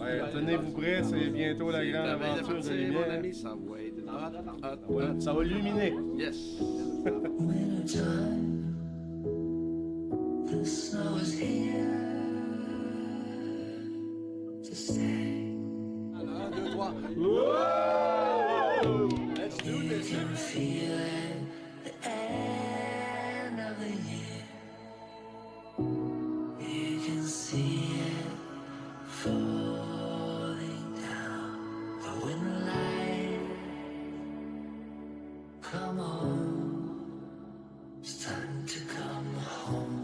Ouais, tenez-vous prêts, c'est bientôt la grande aventure de lumière. Mon ami, ça va être hot. Ça va illuminer. Yes. Wintertime, the snow is here to stay. 1, 2, 3. Let's do this. You can feel it, the end of the year. You can see it falling down. But when the light come on, it's time to come home.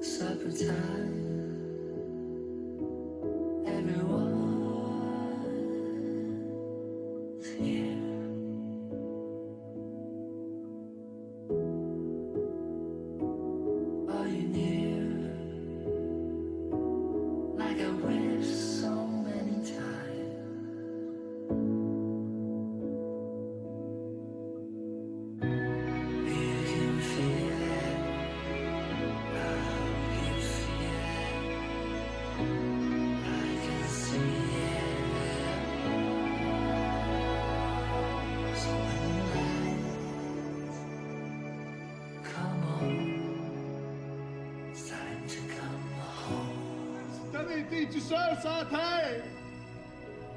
Supper time, everyone's here. Are you near? Like I wish so many times. You can feel it. Love, you feel it. I can see it. So when the lights come on, it's time to come home. Si t'avais été tout seul sans terre,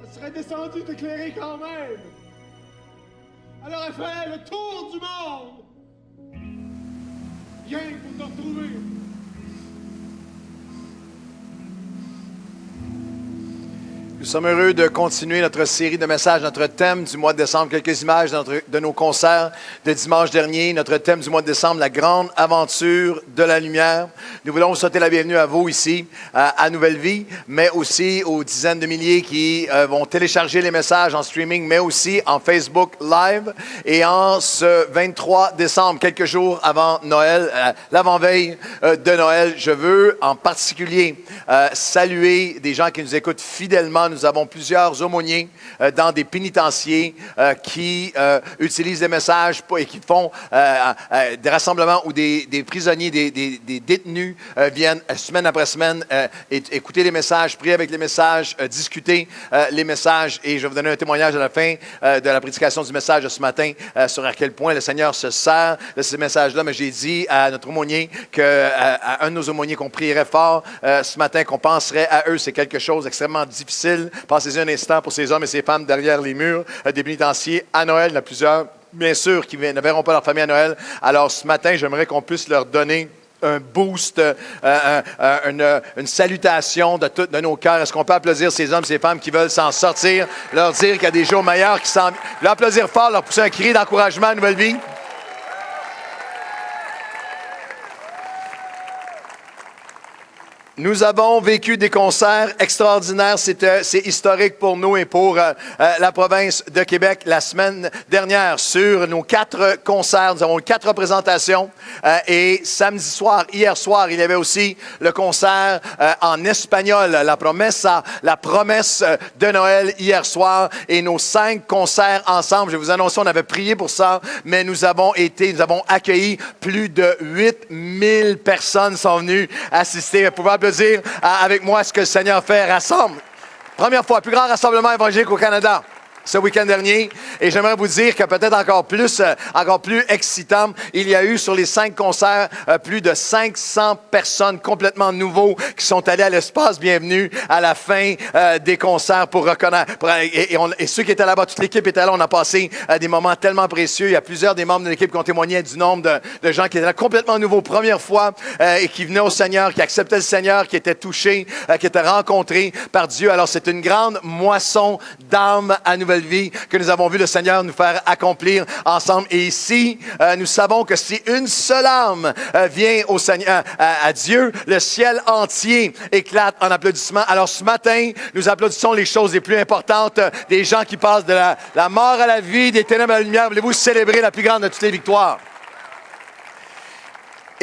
ça serait descendu t'éclairer quand même. Elle aurait fait le tour du monde. Rien que pour te retrouver. Nous sommes heureux de continuer notre série de messages, notre thème du mois de décembre. Quelques images de nos concerts de dimanche dernier. Notre thème du mois de décembre, la grande aventure de la lumière. Nous voulons vous souhaiter la bienvenue à vous ici, à Nouvelle Vie, mais aussi aux dizaines de milliers qui vont télécharger les messages en streaming, mais aussi en Facebook Live. Et en ce 23 décembre, quelques jours avant Noël, l'avant-veille de Noël, je veux en particulier saluer des gens qui nous écoutent fidèlement. Nous avons plusieurs aumôniers dans des pénitenciers qui utilisent des messages et qui font des rassemblements où des prisonniers, des détenus viennent semaine après semaine écouter les messages, prier avec les messages, discuter les messages. Et je vais vous donner un témoignage à la fin de la prédication du message de ce matin sur à quel point le Seigneur se sert de ces messages-là. Mais j'ai dit à notre aumônier, à un de nos aumôniers qu'on prierait fort ce matin, qu'on penserait à eux. C'est quelque chose d'extrêmement difficile. Passez-y un instant pour ces hommes et ces femmes derrière les murs des pénitenciers à Noël. Il y en a plusieurs, bien sûr, qui ne verront pas leur famille à Noël. Alors, ce matin, j'aimerais qu'on puisse leur donner un boost, une salutation de nos cœurs. Est-ce qu'on peut applaudir ces hommes, ces femmes qui veulent s'en sortir, leur dire qu'il y a des jours meilleurs qui s'en... Leur applaudir fort, leur pousser un cri d'encouragement à Nouvelle Vie. Nous avons vécu des concerts extraordinaires. C'est historique pour nous et pour la province de Québec. La semaine dernière, sur nos 4 concerts, nous avons eu 4 représentations. Et samedi soir, hier soir, il y avait aussi le concert en espagnol, la promesse de Noël hier soir. Et nos 5 concerts ensemble, je vais vous annoncer, on avait prié pour ça, mais nous avons accueilli plus de 8000 personnes sont venues assister. Vous pouvez applaudir avec moi ce que le Seigneur fait, rassemble. Première fois, plus grand rassemblement évangélique au Canada. Ce week-end dernier, et j'aimerais vous dire que peut-être encore plus excitant, il y a eu sur les 5 concerts plus de 500 personnes complètement nouveaux qui sont allés à l'espace bienvenue à la fin des concerts pour reconnaître. Et ceux qui étaient là-bas, toute l'équipe était là, on a passé des moments tellement précieux. Il y a plusieurs des membres de l'équipe qui ont témoigné du nombre de gens qui étaient là complètement nouveaux, première fois, et qui venaient au Seigneur, qui acceptaient le Seigneur, qui étaient touchés, qui étaient rencontrés par Dieu. Alors c'est une grande moisson d'âmes à Nouvelle Vie que nous avons vu le Seigneur nous faire accomplir ensemble. Et ici, nous savons que si une seule âme vient au Seigneur, à Dieu, le ciel entier éclate en applaudissements. Alors ce matin, nous applaudissons les choses les plus importantes, des gens qui passent de la mort à la vie, des ténèbres à la lumière. Voulez-vous célébrer la plus grande de toutes les victoires?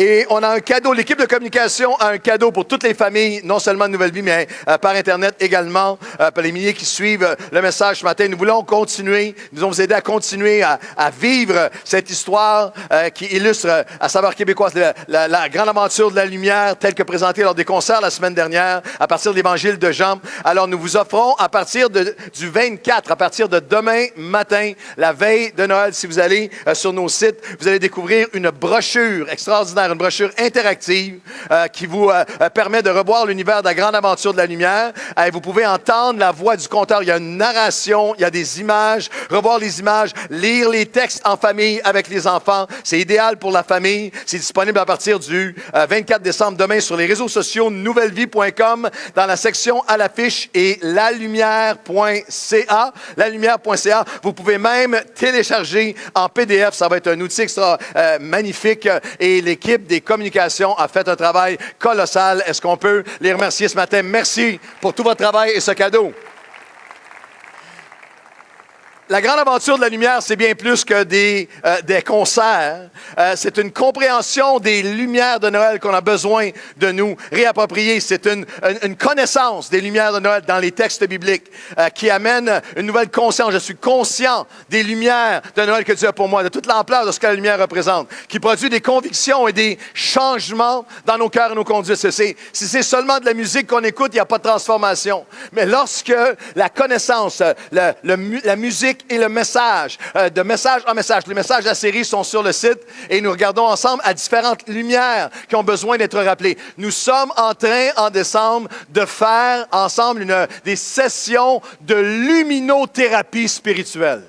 Et on a un cadeau. L'équipe de communication a un cadeau pour toutes les familles, non seulement de Nouvelle Vie, mais par Internet également, pour les milliers qui suivent le message ce matin. Nous voulons continuer, nous allons vous aider à continuer à vivre cette histoire qui illustre à Saveur québécoise la grande aventure de la lumière telle que présentée lors des concerts la semaine dernière à partir de l'Évangile de Jean. Alors, nous vous offrons à partir du 24, à partir de demain matin, la veille de Noël, si vous allez sur nos sites, vous allez découvrir une brochure extraordinaire, une brochure interactive qui vous permet de revoir l'univers de la grande aventure de la lumière. Vous pouvez entendre la voix du conteur. Il y a une narration, il y a des images, revoir les images, lire les textes en famille avec les enfants. C'est idéal pour la famille. C'est disponible à partir du 24 décembre demain sur les réseaux sociaux nouvellevie.com dans la section à l'affiche et lalumière.ca. Lalumière.ca. Vous pouvez même télécharger en PDF. Ça va être un outil extra magnifique et l'équipe des communications a fait un travail colossal. Est-ce qu'on peut les remercier ce matin? Merci pour tout votre travail et ce cadeau. La grande aventure de la lumière, c'est bien plus que des concerts. C'est une compréhension des lumières de Noël qu'on a besoin de nous réapproprier. C'est une connaissance des lumières de Noël dans les textes bibliques qui amène une nouvelle conscience. Je suis conscient des lumières de Noël que Dieu a pour moi, de toute l'ampleur de ce que la lumière représente, qui produit des convictions et des changements dans nos cœurs et nos conduites. Si c'est seulement de la musique qu'on écoute, il n'y a pas de transformation. Mais lorsque la connaissance, la musique et le message, de message en message. Les messages de la série sont sur le site et nous regardons ensemble à différentes lumières qui ont besoin d'être rappelées. Nous sommes en train, en décembre, de faire ensemble des sessions de luminothérapie spirituelle.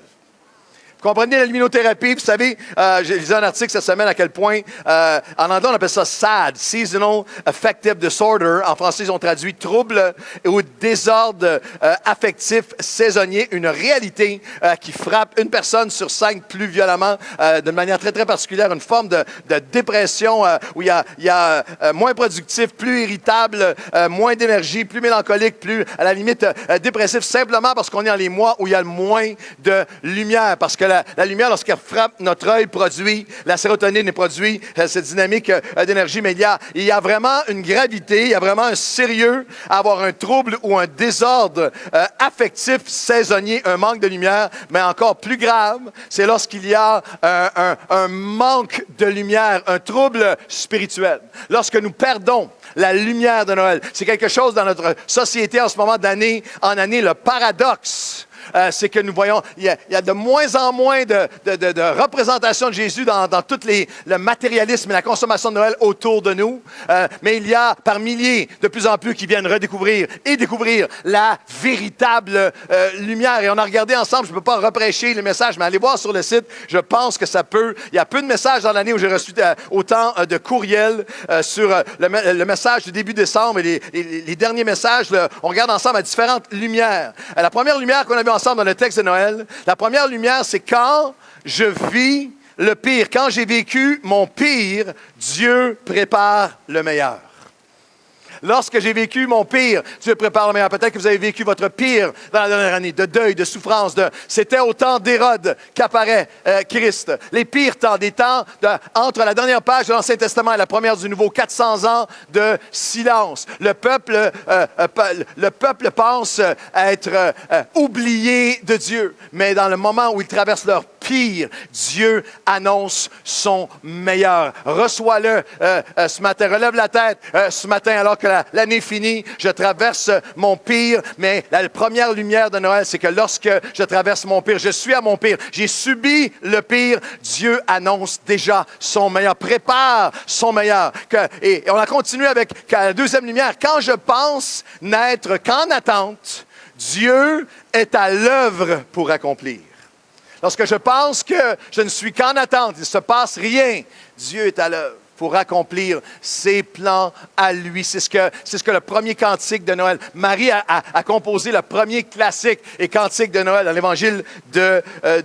Vous comprenez la luminothérapie? Vous savez, j'ai lu un article cette semaine à quel point, en anglais, on appelle ça SAD, Seasonal Affective Disorder. En français, ils ont traduit trouble ou désordre affectif saisonnier, une réalité qui frappe une personne sur 5 plus violemment, de manière très, très particulière, une forme de dépression où il y a moins productif, plus irritable, moins d'énergie, plus mélancolique, plus, à la limite, dépressif, simplement parce qu'on est dans les mois où il y a le moins de lumière, parce que la lumière, lorsqu'elle frappe notre œil, produit, la sérotonine est produit, cette dynamique d'énergie, mais il y a vraiment une gravité, il y a vraiment un sérieux à avoir un trouble ou un désordre affectif saisonnier, un manque de lumière, mais encore plus grave, c'est lorsqu'il y a un manque de lumière, un trouble spirituel. Lorsque nous perdons la lumière de Noël, c'est quelque chose dans notre société en ce moment d'année en année, le paradoxe. C'est que nous voyons, il y a de moins en moins de représentation de Jésus dans tout le matérialisme et la consommation de Noël autour de nous. Mais il y a par milliers de plus en plus qui viennent redécouvrir et découvrir la véritable lumière. Et on a regardé ensemble, je ne peux pas reprêcher les messages, mais allez voir sur le site, je pense que ça peut. Il y a peu de messages dans l'année où j'ai reçu autant de courriels sur le message du début décembre et les derniers messages. On regarde ensemble à différentes lumières. La première lumière qu'on a vue ensemble dans le texte de Noël, la première lumière, c'est quand je vis le pire. Quand j'ai vécu mon pire, Dieu prépare le meilleur. Lorsque j'ai vécu mon pire, Dieu prépare le meilleur. Peut-être que vous avez vécu votre pire dans la dernière année, de deuil, de souffrance. C'était au temps d'Hérode qu'apparaît Christ. Les pires temps, des temps entre la dernière page de l'Ancien Testament et la première du Nouveau, 400 ans de silence. Le peuple pense être oublié de Dieu, mais dans le moment où ils traversent leur pire, Dieu annonce son meilleur. Reçois-le ce matin. Relève la tête ce matin alors que l'année finit. Je traverse mon pire, mais la première lumière de Noël, c'est que lorsque je traverse mon pire, je suis à mon pire, j'ai subi le pire, Dieu annonce déjà son meilleur, prépare son meilleur. Et on a continué avec la deuxième lumière. Quand je pense n'être qu'en attente, Dieu est à l'œuvre pour accomplir. Lorsque je pense que je ne suis qu'en attente, il ne se passe rien, Dieu est à l'œuvre pour accomplir ses plans à lui. C'est ce que le premier cantique de Noël. Marie a composé le premier classique et cantique de Noël dans l'évangile de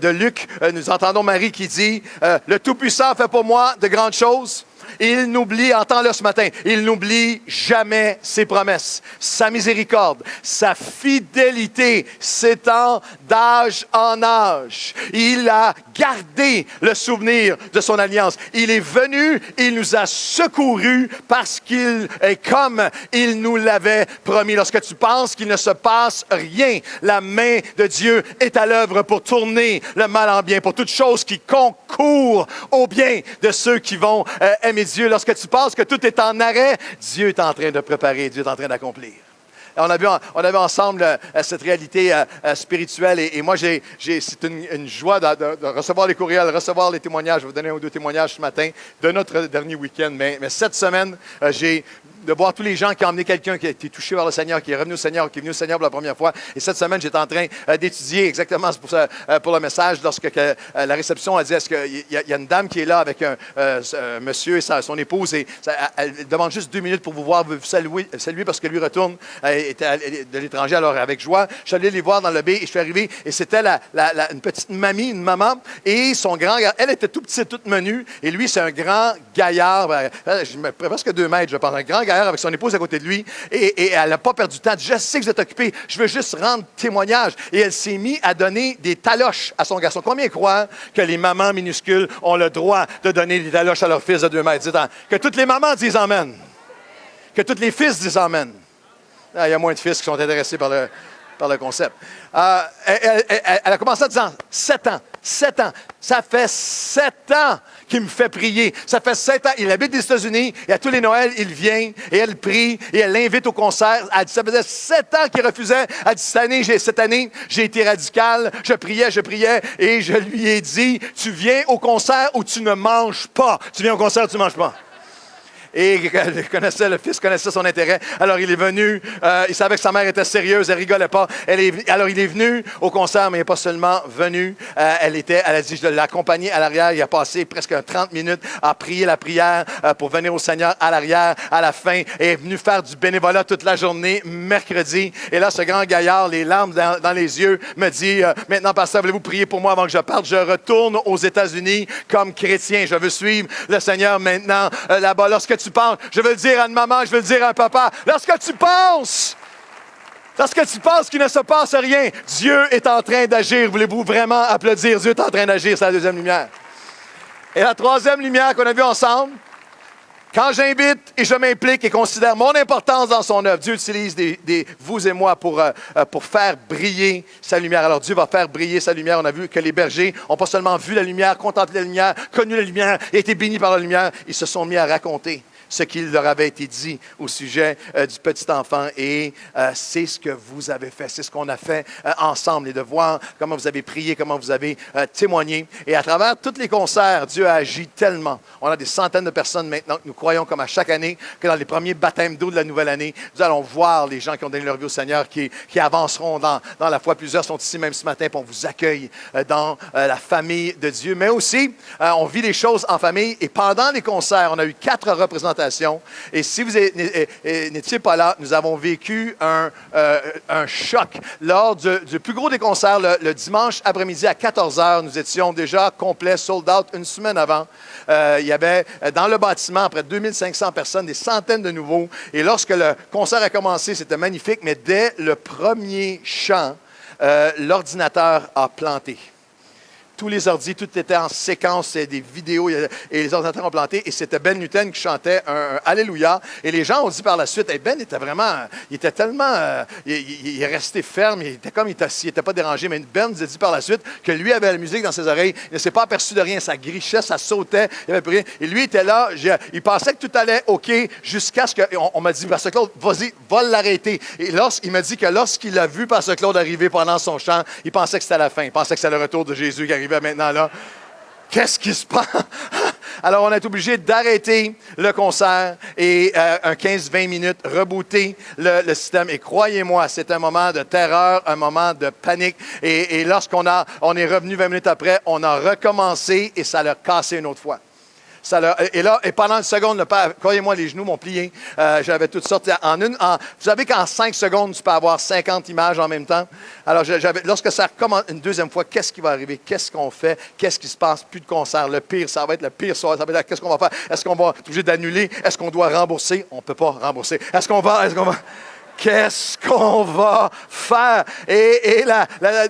Luc. Nous entendons Marie qui dit « Le Tout-Puissant fait pour moi de grandes choses. Il n'oublie, entends-le ce matin, il n'oublie jamais ses promesses, sa miséricorde, sa fidélité s'étend d'âge en âge. Il a gardé le souvenir de son alliance. Il est venu, il nous a secourus parce qu'il est comme il nous l'avait promis. Lorsque tu penses qu'il ne se passe rien, la main de Dieu est à l'œuvre pour tourner le mal en bien, pour toute chose qui concourt au bien de ceux qui vont aimer Dieu. Lorsque tu penses que tout est en arrêt, Dieu est en train de préparer, Dieu est en train d'accomplir. On a vu ensemble cette réalité spirituelle et moi, c'est une joie de recevoir les courriels, de recevoir les témoignages. Je vais vous donner un ou deux témoignages ce matin de notre dernier week-end. Mais cette semaine, de voir tous les gens qui ont emmené quelqu'un qui a été touché par le Seigneur, qui est revenu au Seigneur, qui est venu au Seigneur pour la première fois. Et cette semaine, j'étais en train d'étudier exactement pour le message lorsque la réception a dit, est-ce qu'il y a une dame qui est là avec un monsieur et son épouse et elle demande juste 2 minutes pour vous voir, vous saluer parce que lui retourne était de l'étranger, alors avec joie. Je suis allé les voir dans le baie et je suis arrivé et c'était une petite mamie, une maman et son grand gars. Elle était tout petite, toute menue et lui, c'est un grand gaillard, presque 2 mètres, je pense, un grand gaillard avec son épouse à côté de lui et elle n'a pas perdu de temps. Elle dit, je sais que vous êtes occupé, je veux juste rendre témoignage. Et elle s'est mise à donner des taloches à son garçon. Combien croient que les mamans minuscules ont le droit de donner des taloches à leur fils de 2 mètres? Dites, que toutes les mamans disent amen. Que tous les fils disent amen. Il y a moins de fils qui sont intéressés par le concept. Elle a commencé en disant 7 ans. 7 ans. Ça fait 7 ans qu'il me fait prier. Ça fait 7 ans. Il habite des États-Unis et à tous les Noëls, il vient et elle prie et elle l'invite au concert. Elle dit, ça faisait 7 ans qu'il refusait. Elle dit, cette année, j'ai été radical. Je priais et je lui ai dit, tu viens au concert ou tu ne manges pas. Tu viens au concert ou tu ne manges pas. Et le fils connaissait son intérêt. Alors, il est venu. Il savait que sa mère était sérieuse. Elle rigolait pas. Alors, il est venu au concert, mais il n'est pas seulement venu. Elle a dit, je l'ai accompagné à l'arrière. Il a passé presque 30 minutes à prier la prière pour venir au Seigneur à l'arrière, à la fin. Et est venu faire du bénévolat toute la journée, mercredi. Et là, ce grand gaillard, les larmes dans les yeux, me dit, maintenant, pasteur, voulez-vous prier pour moi avant que je parte? Je retourne aux États-Unis comme chrétien. Je veux suivre le Seigneur maintenant là-bas. Lorsque tu penses, je veux le dire à une maman, je veux le dire à un papa, lorsque tu penses qu'il ne se passe rien, Dieu est en train d'agir. Voulez-vous vraiment applaudir? Dieu est en train d'agir, c'est la deuxième lumière. Et la troisième lumière qu'on a vue ensemble, quand j'invite et je m'implique et considère mon importance dans son œuvre, Dieu utilise vous et moi pour faire briller sa lumière. Alors Dieu va faire briller sa lumière. On a vu que les bergers n'ont pas seulement vu la lumière, contemplé la lumière, connu la lumière et été bénis par la lumière. Ils se sont mis à raconter ce qu'il leur avait été dit au sujet du petit enfant. Et c'est ce que vous avez fait. C'est ce qu'on a fait ensemble. Et de voir comment vous avez prié, comment vous avez témoigné. Et à travers tous les concerts, Dieu a agi tellement. On a des centaines de personnes maintenant que nous croyons, comme à chaque année, que dans les premiers baptêmes d'eau de la nouvelle année, nous allons voir les gens qui ont donné leur vie au Seigneur, qui avanceront dans la foi. Plusieurs sont ici même ce matin, pour on vous accueille dans la famille de Dieu. Mais aussi, on vit les choses en famille. Et pendant les concerts, on a eu 4 représentations. Et si vous n'étiez pas là, nous avons vécu un choc. Lors du plus gros des concerts, le dimanche après-midi à 14h, nous étions déjà complets, sold out, une semaine avant. Il y avait dans le bâtiment près de 2500 personnes, des centaines de nouveaux. Et lorsque le concert a commencé, c'était magnifique, mais dès le premier chant, l'ordinateur a planté. Tous les ordis, tout était en séquence, des vidéos, et les ordinateurs ont planté. Et c'était Ben Newton qui chantait un Alléluia. Et les gens ont dit par la suite, hey, Ben était vraiment, il était tellement, il est resté ferme, il était comme, il n'était pas dérangé. Mais Ben nous a dit par la suite que lui avait la musique dans ses oreilles, il ne s'est pas aperçu de rien, ça grichait, ça sautait, il n'y avait plus rien. Et lui était là, il pensait que tout allait OK, jusqu'à ce qu'on m'a dit, Pasteur Claude, vas-y, va l'arrêter. Et il m'a dit que lorsqu'il a vu Pasteur Claude arriver pendant son chant, il pensait que c'était la fin, il pensait que c'était le retour de Jésus qui arrivait maintenant là. Qu'est-ce qui se passe? Alors, on est obligé d'arrêter le concert et un 15-20 minutes, rebooter le système. Et croyez-moi, c'est un moment de terreur, un moment de panique. Et lorsqu'on est revenu 20 minutes après, on a recommencé et ça l'a cassé une autre fois. Et pendant une seconde, croyez-moi, les genoux m'ont plié. J'avais toutes sortes. Vous savez qu'en 5 secondes, tu peux avoir 50 images en même temps. Alors, lorsque ça recommence une deuxième fois, qu'est-ce qui va arriver? Qu'est-ce qu'on fait? Qu'est-ce qui se passe? Plus de concert. Le pire, ça va être le pire soir. Ça va être qu'est-ce qu'on va faire? Est-ce qu'on va être obligé d'annuler? Est-ce qu'on doit rembourser? On ne peut pas rembourser. Est-ce qu'on va... Qu'est-ce qu'on va faire? Et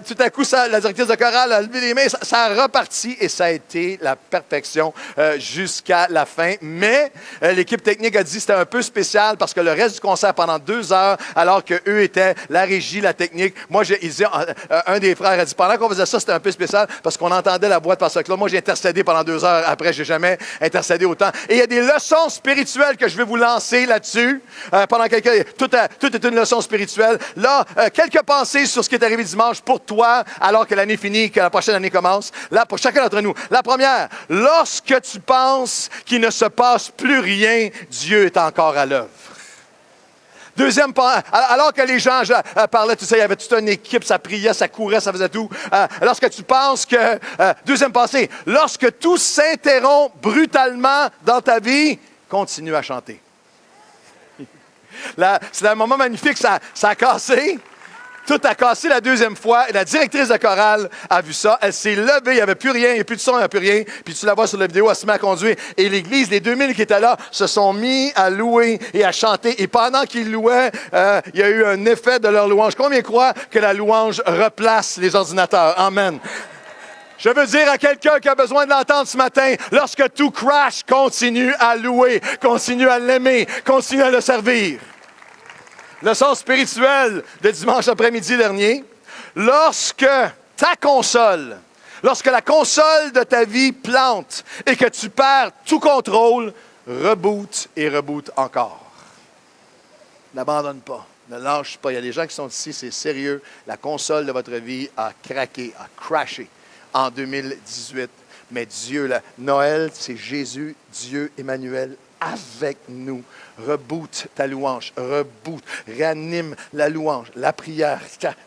tout à coup, la directrice de chorale a levé les mains, ça a reparti et ça a été la perfection jusqu'à la fin. Mais l'équipe technique a dit que c'était un peu spécial parce que le reste du concert pendant 2 heures, alors qu'eux étaient la régie, la technique, un des frères a dit, pendant qu'on faisait ça, c'était un peu spécial parce qu'on entendait la voix de Pasteur Claude. Moi, j'ai intercédé pendant 2 heures. Après, j'ai jamais intercédé autant. Et il y a des leçons spirituelles que je vais vous lancer là-dessus. Pendant tout est une leçon spirituelle. Là, quelques pensées sur ce qui est arrivé dimanche pour toi, alors que l'année finit, que la prochaine année commence. Là, pour chacun d'entre nous. La première, lorsque tu penses qu'il ne se passe plus rien, Dieu est encore à l'œuvre. Deuxième, alors que les gens parlaient, tout ça, il y avait toute une équipe, ça priait, ça courait, ça faisait tout. Lorsque tu penses que... deuxième pensée, lorsque tout s'interrompt brutalement dans ta vie, continue à chanter. C'est un moment magnifique, ça a cassé. Tout a cassé la deuxième fois. Et la directrice de chorale a vu ça. Elle s'est levée, il n'y avait plus rien, il n'y a plus de son, il n'y a plus rien. Puis tu la vois sur la vidéo, elle se met à conduire. Et l'église, les 2000 qui étaient là, se sont mis à louer et à chanter. Et pendant qu'ils louaient, il y a eu un effet de leur louange. Combien croient que la louange replace les ordinateurs? Amen. Je veux dire à quelqu'un qui a besoin de l'entendre ce matin, lorsque tout crash, continue à louer, continue à l'aimer, continue à le servir. Leçon spirituelle de dimanche après-midi dernier. Lorsque ta console, lorsque la console de ta vie plante et que tu perds tout contrôle, reboot et reboot encore. N'abandonne pas. Ne lâche pas. Il y a des gens qui sont ici, c'est sérieux. La console de votre vie a craqué, a crashé en 2018. Mais Dieu, Noël, c'est Jésus, Dieu, Emmanuel, avec nous. Reboot ta louange, reboot, réanime la louange, la prière,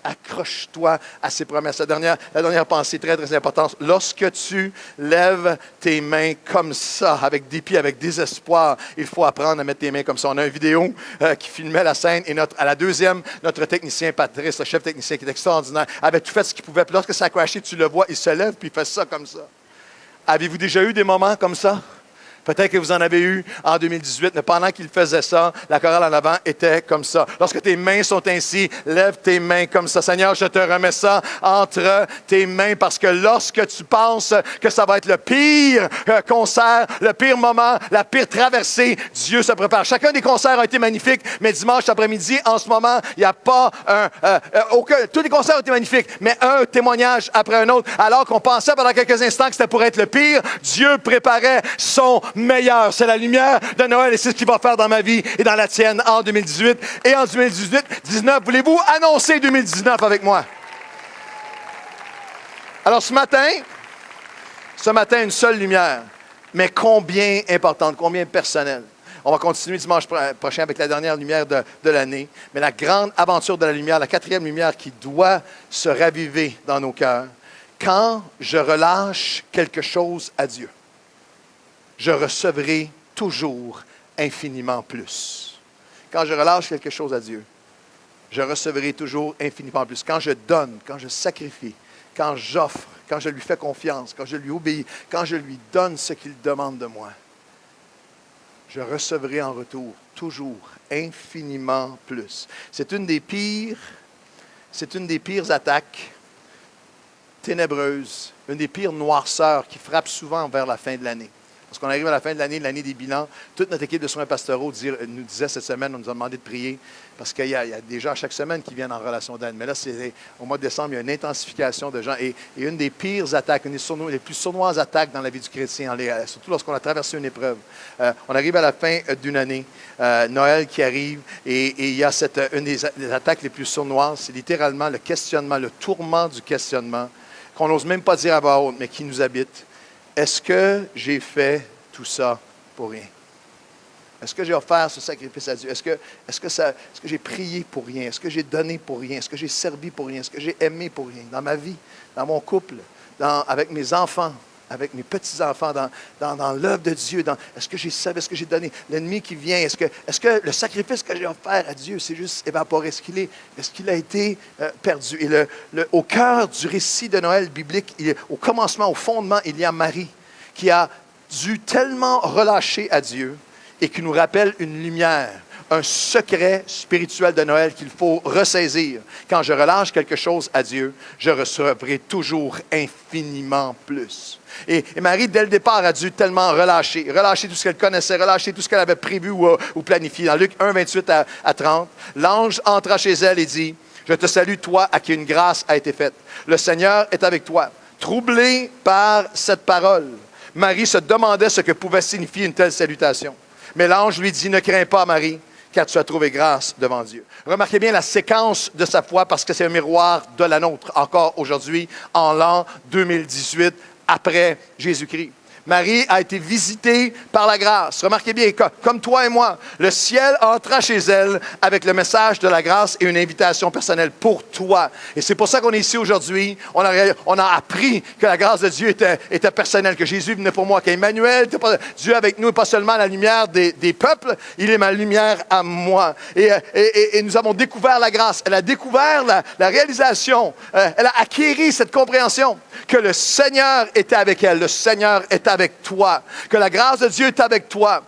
accroche-toi à ses promesses. La dernière pensée très, très importante, lorsque tu lèves tes mains comme ça, avec dépit, avec désespoir, il faut apprendre à mettre tes mains comme ça. On a une vidéo qui filmait la scène et à la deuxième, notre technicien Patrice, le chef technicien qui est extraordinaire, avait tout fait ce qu'il pouvait. Puis lorsque ça a crashé, tu le vois, il se lève puis il fait ça comme ça. Avez-vous déjà eu des moments comme ça? Peut-être que vous en avez eu en 2018, mais pendant qu'il faisait ça, la chorale en avant était comme ça. Lorsque tes mains sont ainsi, lève tes mains comme ça. Seigneur, je te remets ça entre tes mains parce que lorsque tu penses que ça va être le pire concert, le pire moment, la pire traversée, Dieu se prépare. Chacun des concerts a été magnifique, mais dimanche après-midi, en ce moment, il n'y a pas tous les concerts ont été magnifiques, mais un témoignage après un autre. Alors qu'on pensait pendant quelques instants que c'était pour être le pire, Dieu préparait son meilleur. C'est la lumière de Noël et c'est ce qu'il va faire dans ma vie et dans la tienne en 2018. Et en 2019, voulez-vous annoncer 2019 avec moi? Alors ce matin, une seule lumière, mais combien importante, combien personnelle. On va continuer dimanche prochain avec la dernière lumière de l'année, mais la grande aventure de la lumière, la 4e lumière qui doit se raviver dans nos cœurs. Quand je relâche quelque chose à Dieu, je recevrai toujours infiniment plus. Quand je relâche quelque chose à Dieu, je recevrai toujours infiniment plus. Quand je donne, quand je sacrifie, quand j'offre, quand je lui fais confiance, quand je lui obéis, quand je lui donne ce qu'il demande de moi, je recevrai en retour toujours infiniment plus. C'est une des pires attaques ténébreuses, une des pires noirceurs qui frappent souvent vers la fin de l'année. Lorsqu'on arrive à la fin de l'année des bilans, toute notre équipe de soins pastoraux nous disait cette semaine, on nous a demandé de prier, parce qu'il y a des gens chaque semaine qui viennent en relation d'aide. Mais là, au mois de décembre, il y a une intensification de gens. Et une des pires attaques, une des plus sournoises attaques dans la vie du chrétien, surtout lorsqu'on a traversé une épreuve. On arrive à la fin d'une année, Noël qui arrive, et il y a une des attaques les plus sournoises, c'est littéralement le questionnement, le tourment du questionnement, qu'on n'ose même pas dire à voix haute, mais qui nous habite. Est-ce que j'ai fait tout ça pour rien? Est-ce que j'ai offert ce sacrifice à Dieu? Est-ce que j'ai prié pour rien? Est-ce que j'ai donné pour rien? Est-ce que j'ai servi pour rien? Est-ce que j'ai aimé pour rien? Dans ma vie, dans mon couple, avec mes enfants. avec mes petits-enfants dans l'œuvre de Dieu? Est-ce que j'ai servi? Est-ce que j'ai donné? L'ennemi qui vient, est-ce que le sacrifice que j'ai offert à Dieu, c'est juste évaporé? Est-ce qu'il a été perdu? Et au cœur du récit de Noël biblique, au commencement, au fondement, il y a Marie qui a dû tellement relâcher à Dieu et qui nous rappelle une lumière, un secret spirituel de Noël qu'il faut ressaisir. Quand je relâche quelque chose à Dieu, je recevrai toujours infiniment plus. Et Marie, dès le départ, a dû tellement relâcher tout ce qu'elle connaissait, relâcher tout ce qu'elle avait prévu ou planifié. Dans Luc 1, 28 à 30, l'ange entra chez elle et dit, « Je te salue, toi, à qui une grâce a été faite. Le Seigneur est avec toi. » Troublée par cette parole, Marie se demandait ce que pouvait signifier une telle salutation. Mais l'ange lui dit, « Ne crains pas, Marie, car tu as trouvé grâce devant Dieu. » Remarquez bien la séquence de sa foi parce que c'est un miroir de la nôtre, encore aujourd'hui, en l'an 2018, après Jésus-Christ. Marie a été visitée par la grâce. Remarquez bien, comme toi et moi, le ciel entra chez elle avec le message de la grâce et une invitation personnelle pour toi. Et c'est pour ça qu'on est ici aujourd'hui. On a appris que la grâce de Dieu était personnelle, que Jésus venait pour moi, qu'Emmanuel était Dieu avec nous, pas seulement la lumière des peuples, il est ma lumière à moi. Et nous avons découvert la grâce. Elle a découvert la réalisation. Elle a acquis cette compréhension que le Seigneur était avec elle. Le Seigneur était avec toi, que la grâce de Dieu est avec toi,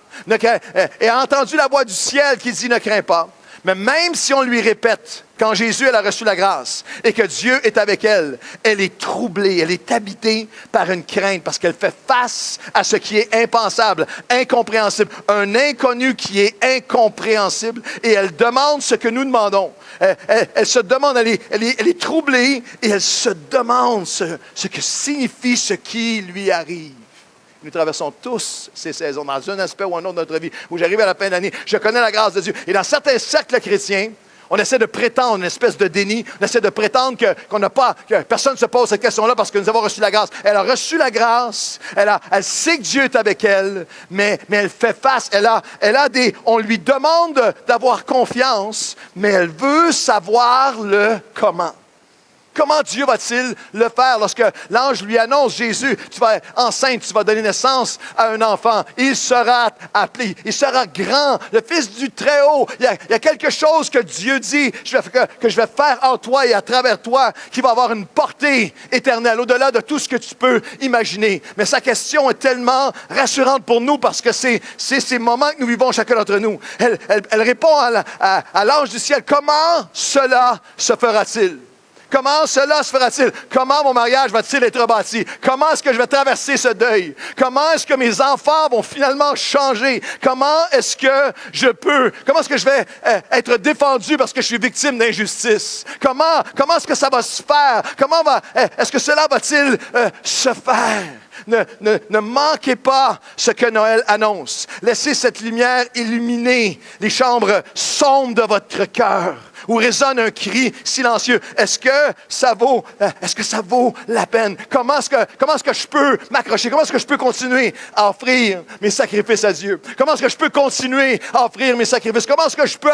et a entendu la voix du ciel qui dit « Ne crains pas ». Mais même si on lui répète, quand Jésus elle a reçu la grâce et que Dieu est avec elle, elle est troublée, elle est habitée par une crainte parce qu'elle fait face à ce qui est impensable, incompréhensible, un inconnu qui est incompréhensible et elle demande ce que nous demandons. Elle se demande, elle est troublée et elle se demande ce que signifie ce qui lui arrive. Nous traversons tous ces saisons, dans un aspect ou un autre de notre vie, où j'arrive à la fin de l'année, je connais la grâce de Dieu. Et dans certains cercles chrétiens, on essaie de prétendre une espèce de déni, on essaie de prétendre que personne ne se pose cette question-là parce que nous avons reçu la grâce. Elle a reçu la grâce, elle sait que Dieu est avec elle, mais elle fait face, on lui demande d'avoir confiance, mais elle veut savoir le comment. Comment Dieu va-t-il le faire lorsque l'ange lui annonce, Jésus, tu vas être enceinte, tu vas donner naissance à un enfant. Il sera appelé, il sera grand, le Fils du Très-Haut. Il y a quelque chose que Dieu dit que je vais faire en toi et à travers toi qui va avoir une portée éternelle, au-delà de tout ce que tu peux imaginer. Mais sa question est tellement rassurante pour nous parce que c'est ces moments que nous vivons chacun d'entre nous. Elle répond à l'ange du ciel, comment cela se fera-t-il? Comment cela se fera-t-il? Comment mon mariage va-t-il être bâti? Comment est-ce que je vais traverser ce deuil? Comment est-ce que mes enfants vont finalement changer? Comment est-ce que je vais être défendu parce que je suis victime d'injustice? Comment est-ce que ça va se faire? Est-ce que cela va-t-il se faire? Ne manquez pas ce que Noël annonce. Laissez cette lumière illuminer les chambres sombres de votre cœur, où résonne un cri silencieux. Est-ce que ça vaut la peine? Comment est-ce que je peux m'accrocher? Comment est-ce que je peux continuer à offrir mes sacrifices à Dieu? Comment est-ce que je peux continuer à offrir mes sacrifices? Comment est-ce que je peux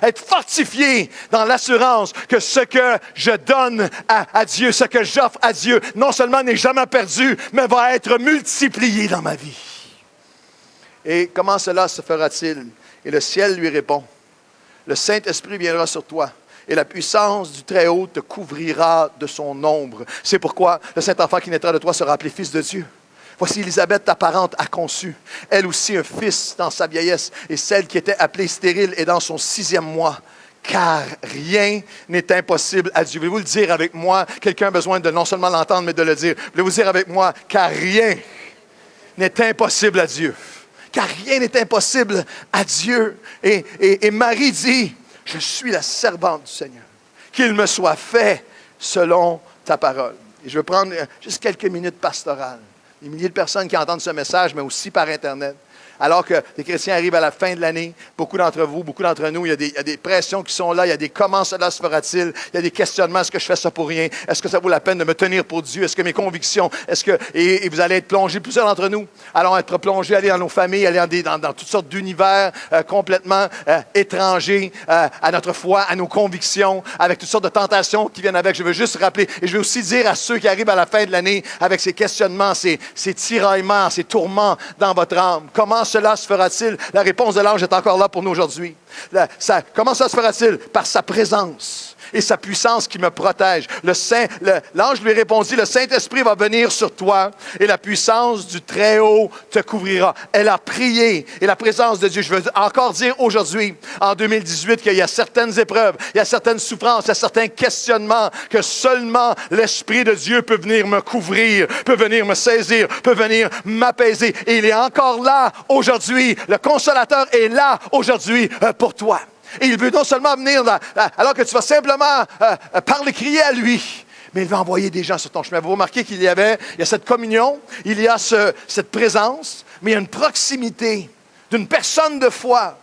être fortifié dans l'assurance que ce que je donne à Dieu, ce que j'offre à Dieu, non seulement n'est jamais perdu, mais va être multiplié dans ma vie? Et comment cela se fera-t-il? Et le ciel lui répond, le Saint-Esprit viendra sur toi et la puissance du Très-Haut te couvrira de son ombre. C'est pourquoi le Saint-Enfant qui naîtra de toi sera appelé Fils de Dieu. Voici Élisabeth, ta parente, a conçu, elle aussi un fils dans sa vieillesse, et celle qui était appelée stérile est dans son 6e mois. Car rien n'est impossible à Dieu. Voulez-vous le dire avec moi? Quelqu'un a besoin de non seulement l'entendre, mais de le dire. Voulez-vous dire avec moi? Car rien n'est impossible à Dieu. Car rien n'est impossible à Dieu. Et Marie dit, je suis la servante du Seigneur. Qu'il me soit fait selon ta parole. Et je vais prendre juste quelques minutes pastorales. Des milliers de personnes qui entendent ce message, mais aussi par Internet. Alors que les chrétiens arrivent à la fin de l'année, beaucoup d'entre vous, beaucoup d'entre nous, il y a des pressions qui sont là, il y a des comment cela se fera-t-il, il y a des questionnements, est-ce que je fais ça pour rien, est-ce que ça vaut la peine de me tenir pour Dieu, est-ce que mes convictions, et vous allez être plongés, plusieurs d'entre nous allons être plongés, aller dans nos familles, aller dans toutes sortes d'univers complètement étrangers à notre foi, à nos convictions, avec toutes sortes de tentations qui viennent avec. Je veux juste rappeler, et je veux aussi dire à ceux qui arrivent à la fin de l'année avec ces questionnements, ces tiraillements, ces tourments dans votre âme, comment cela se fera-t-il? La réponse de l'ange est encore là pour nous aujourd'hui. Comment ça se fera-t-il? Par sa présence et sa puissance qui me protège. L'ange lui répondit, le Saint-Esprit va venir sur toi et la puissance du Très-Haut te couvrira. Elle a prié et la présence de Dieu. Je veux encore dire aujourd'hui, en 2018, qu'il y a certaines épreuves, il y a certaines souffrances, il y a certains questionnements que seulement l'Esprit de Dieu peut venir me couvrir, peut venir me saisir, peut venir m'apaiser. Et il est encore là aujourd'hui. Le Consolateur est là aujourd'hui pour toi. Et il veut non seulement venir alors que tu vas simplement parler, crier à lui, mais il va envoyer des gens sur ton chemin. Vous remarquez qu'il y a cette communion, il y a cette présence, mais il y a une proximité d'une personne de foi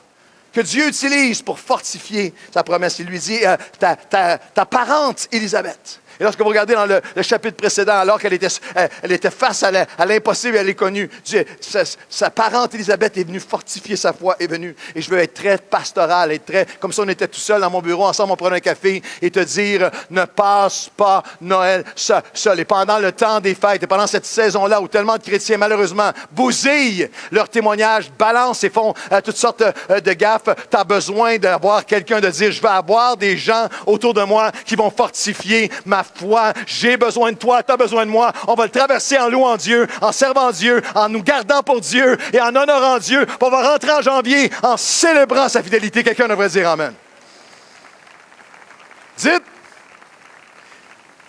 que Dieu utilise pour fortifier sa promesse. Il lui dit, ta parente Élisabeth. Et lorsque vous regardez dans le chapitre précédent, alors qu'elle était face à l'impossible, elle est connue, sa parente Élisabeth est venue fortifier sa foi, est venue. Et je veux être très pastoral, être très, comme si on était tout seul dans mon bureau, ensemble on prenait un café, et te dire, ne passe pas Noël seul. Et pendant le temps des fêtes, et pendant cette saison-là, où tellement de chrétiens, malheureusement, bousillent leurs témoignages, balancent et font toutes sortes de gaffes, tu as besoin d'avoir quelqu'un de dire, je vais avoir des gens autour de moi qui vont fortifier ma foi, j'ai besoin de toi, tu as besoin de moi. On va le traverser en louant Dieu, en servant Dieu, en nous gardant pour Dieu et en honorant Dieu. On va rentrer en janvier en célébrant sa fidélité. Quelqu'un devrait dire Amen.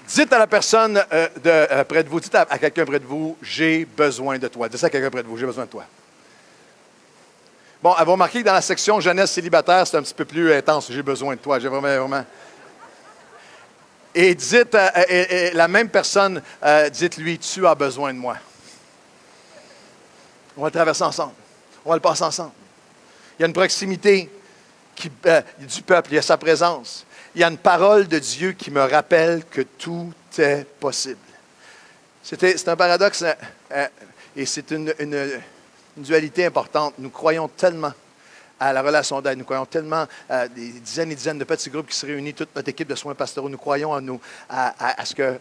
Dites à la personne près de vous, dites à quelqu'un près de vous, j'ai besoin de toi. Dites ça à quelqu'un près de vous, j'ai besoin de toi. Bon, vous remarquez que dans la section jeunesse célibataire, c'est un petit peu plus intense. J'ai besoin de toi, j'ai vraiment... Et dites, la même personne, dites-lui, tu as besoin de moi. On va le traverser ensemble. On va le passer ensemble. Il y a une proximité du peuple, il y a sa présence. Il y a une parole de Dieu qui me rappelle que tout est possible. C'est un paradoxe et c'est une dualité importante. Nous croyons tellement à la relation d'aide. Nous croyons tellement à des dizaines et dizaines de petits groupes qui se réunissent, toute notre équipe de soins pastoraux. Nous croyons à ce que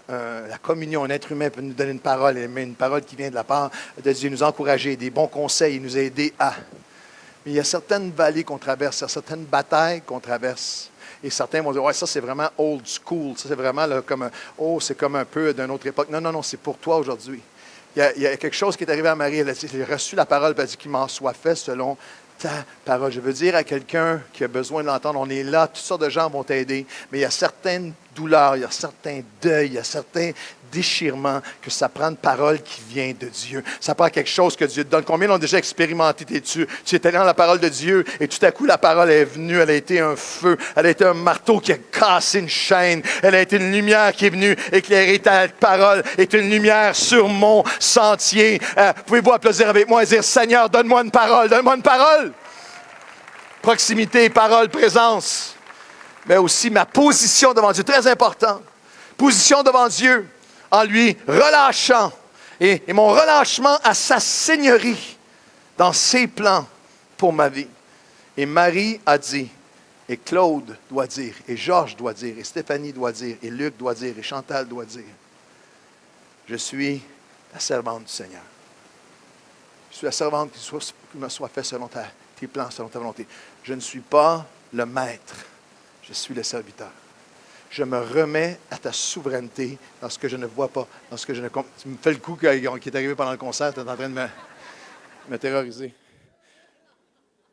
la communion, un être humain peut nous donner une parole, mais une parole qui vient de la part de Dieu, nous encourager, des bons conseils, nous aider à. Mais il y a certaines vallées qu'on traverse, il y a certaines batailles qu'on traverse. Et certains vont dire, ouais, ça c'est vraiment old school, ça c'est vraiment là, c'est comme un peu d'une autre époque. Non, c'est pour toi aujourd'hui. Il y a quelque chose qui est arrivé à Marie, elle a dit, j'ai reçu la parole, elle a dit qu'il m'en soit fait selon ta parole. Je veux dire à quelqu'un qui a besoin de l'entendre, on est là, toutes sortes de gens vont t'aider, mais il y a certaines douleurs, il y a certains deuils, il y a certains déchirements que ça prend une parole qui vient de Dieu. Ça prend quelque chose que Dieu te donne. Combien l'ont déjà expérimenté? Tu étais dans la parole de Dieu et tout à coup, la parole est venue. Elle a été un feu. Elle a été un marteau qui a cassé une chaîne. Elle a été une lumière qui est venue éclairer ta parole. Est une lumière sur mon sentier. Pouvez-vous applaudir avec moi et dire, Seigneur, donne-moi une parole. Donne-moi une parole. Proximité, parole, présence. Mais aussi ma position devant Dieu. Très important. Position devant Dieu. En lui relâchant, et mon relâchement à sa seigneurie dans ses plans pour ma vie. Et Marie a dit, et Claude doit dire, et Georges doit dire, et Stéphanie doit dire, et Luc doit dire, et Chantal doit dire, je suis la servante du Seigneur. Je suis la servante qui me soit fait selon tes plans, selon ta volonté. Je ne suis pas le maître, je suis le serviteur. Je me remets à ta souveraineté dans ce que je ne vois pas, dans ce que je ne comprends. Tu me fais le coup qui est arrivé pendant le concert, tu es en train de me terroriser.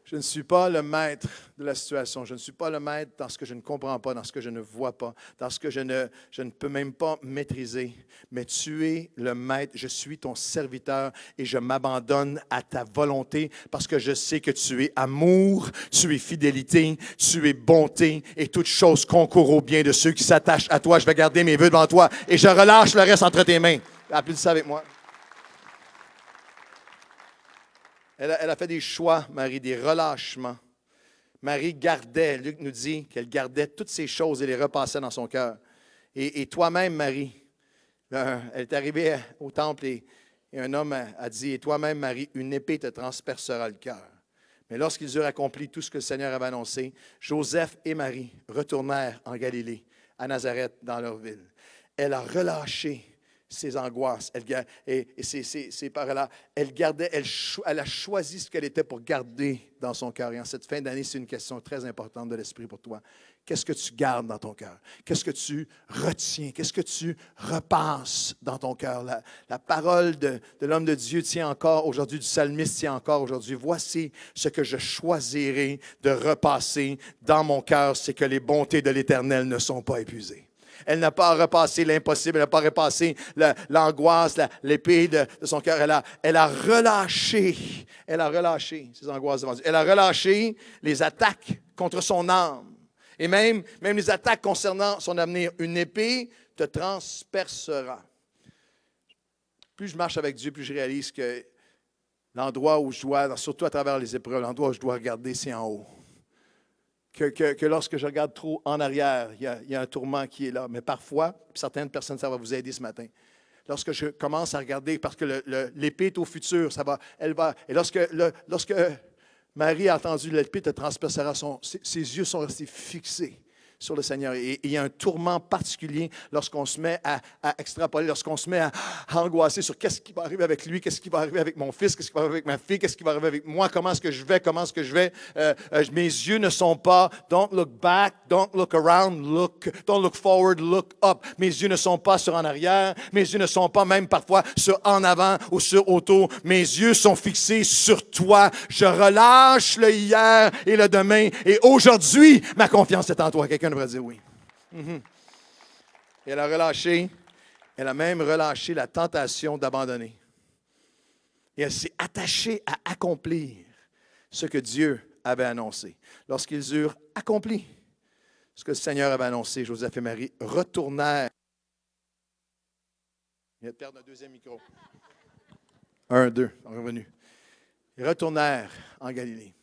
Je ne suis pas le maître de la situation. Je ne suis pas le maître dans ce que je ne comprends pas, dans ce que je ne vois pas, dans ce que je ne peux même pas maîtriser. Mais tu es le maître, je suis ton serviteur et je m'abandonne à ta volonté parce que je sais que tu es amour, tu es fidélité, tu es bonté et toute chose concourt au bien de ceux qui s'attachent à toi. Je vais garder mes vœux devant toi et je relâche le reste entre tes mains. Applaudis ça avec moi. Elle a fait des choix, Marie, des relâchements. Marie gardait, Luc nous dit qu'elle gardait toutes ces choses et les repassait dans son cœur. Et toi-même, Marie, elle est arrivée au temple et un homme a dit, « Et toi-même, Marie, une épée te transpercera le cœur. » Mais lorsqu'ils eurent accompli tout ce que le Seigneur avait annoncé, Joseph et Marie retournèrent en Galilée, à Nazareth, dans leur ville. Elle a relâché ses angoisses et ces paroles-là. Elle a choisi ce qu'elle était pour garder dans son cœur. Et en cette fin d'année, c'est une question très importante de l'Esprit pour toi. Qu'est-ce que tu gardes dans ton cœur? Qu'est-ce que tu retiens? Qu'est-ce que tu repasses dans ton cœur? La parole de l'homme de Dieu tient encore aujourd'hui, du psalmiste tient encore aujourd'hui. Voici ce que je choisirai de repasser dans mon cœur, c'est que les bontés de l'Éternel ne sont pas épuisées. Elle n'a pas repassé l'impossible, elle n'a pas repassé l'angoisse, l'épée de son cœur. Elle a relâché ses angoisses devant Dieu. Elle a relâché les attaques contre son âme. Et même les attaques concernant son avenir. Une épée te transpercera. Plus je marche avec Dieu, plus je réalise que l'endroit où je dois, surtout à travers les épreuves, l'endroit où je dois regarder, c'est en haut. Que lorsque je regarde trop en arrière, il y a un tourment qui est là. Mais parfois, certaines personnes, ça va vous aider ce matin. Lorsque je commence à regarder, parce que l'épée est au futur, elle va. Et lorsque Marie a entendu l'épée te transpercera, ses yeux sont restés fixés sur le Seigneur. Et il y a un tourment particulier lorsqu'on se met à extrapoler, lorsqu'on se met à angoisser sur qu'est-ce qui va arriver avec lui, qu'est-ce qui va arriver avec mon fils, qu'est-ce qui va arriver avec ma fille, qu'est-ce qui va arriver avec moi, comment est-ce que je vais. Mes yeux ne sont pas, don't look back, don't look around, don't look forward, look up. Mes yeux ne sont pas sur en arrière, mes yeux ne sont pas même parfois sur en avant ou sur autour. Mes yeux sont fixés sur toi. Je relâche le hier et le demain. Et aujourd'hui, ma confiance est en toi. Quelqu'un devrait dire oui. Et elle a même relâché la tentation d'abandonner. Et elle s'est attachée à accomplir ce que Dieu avait annoncé. Lorsqu'ils eurent accompli ce que le Seigneur avait annoncé, Joseph et Marie retournèrent. Il vient de perdre un deuxième micro. 1, 2, on est revenu. Ils retournèrent en Galilée.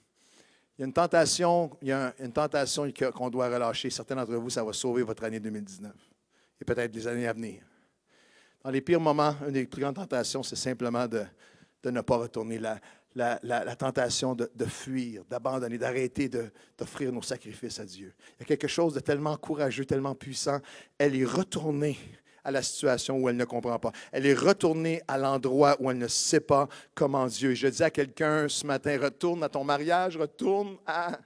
Il y a une tentation qu'on doit relâcher. Certains d'entre vous, ça va sauver votre année 2019 et peut-être les années à venir. Dans les pires moments, une des plus grandes tentations, c'est simplement de ne pas retourner. La tentation de fuir, d'abandonner, d'arrêter d'offrir nos sacrifices à Dieu. Il y a quelque chose de tellement courageux, tellement puissant. Elle est retournée à la situation où elle ne comprend pas. Elle est retournée à l'endroit où elle ne sait pas comment Dieu. Je dis à quelqu'un ce matin, retourne à ton mariage, retourne à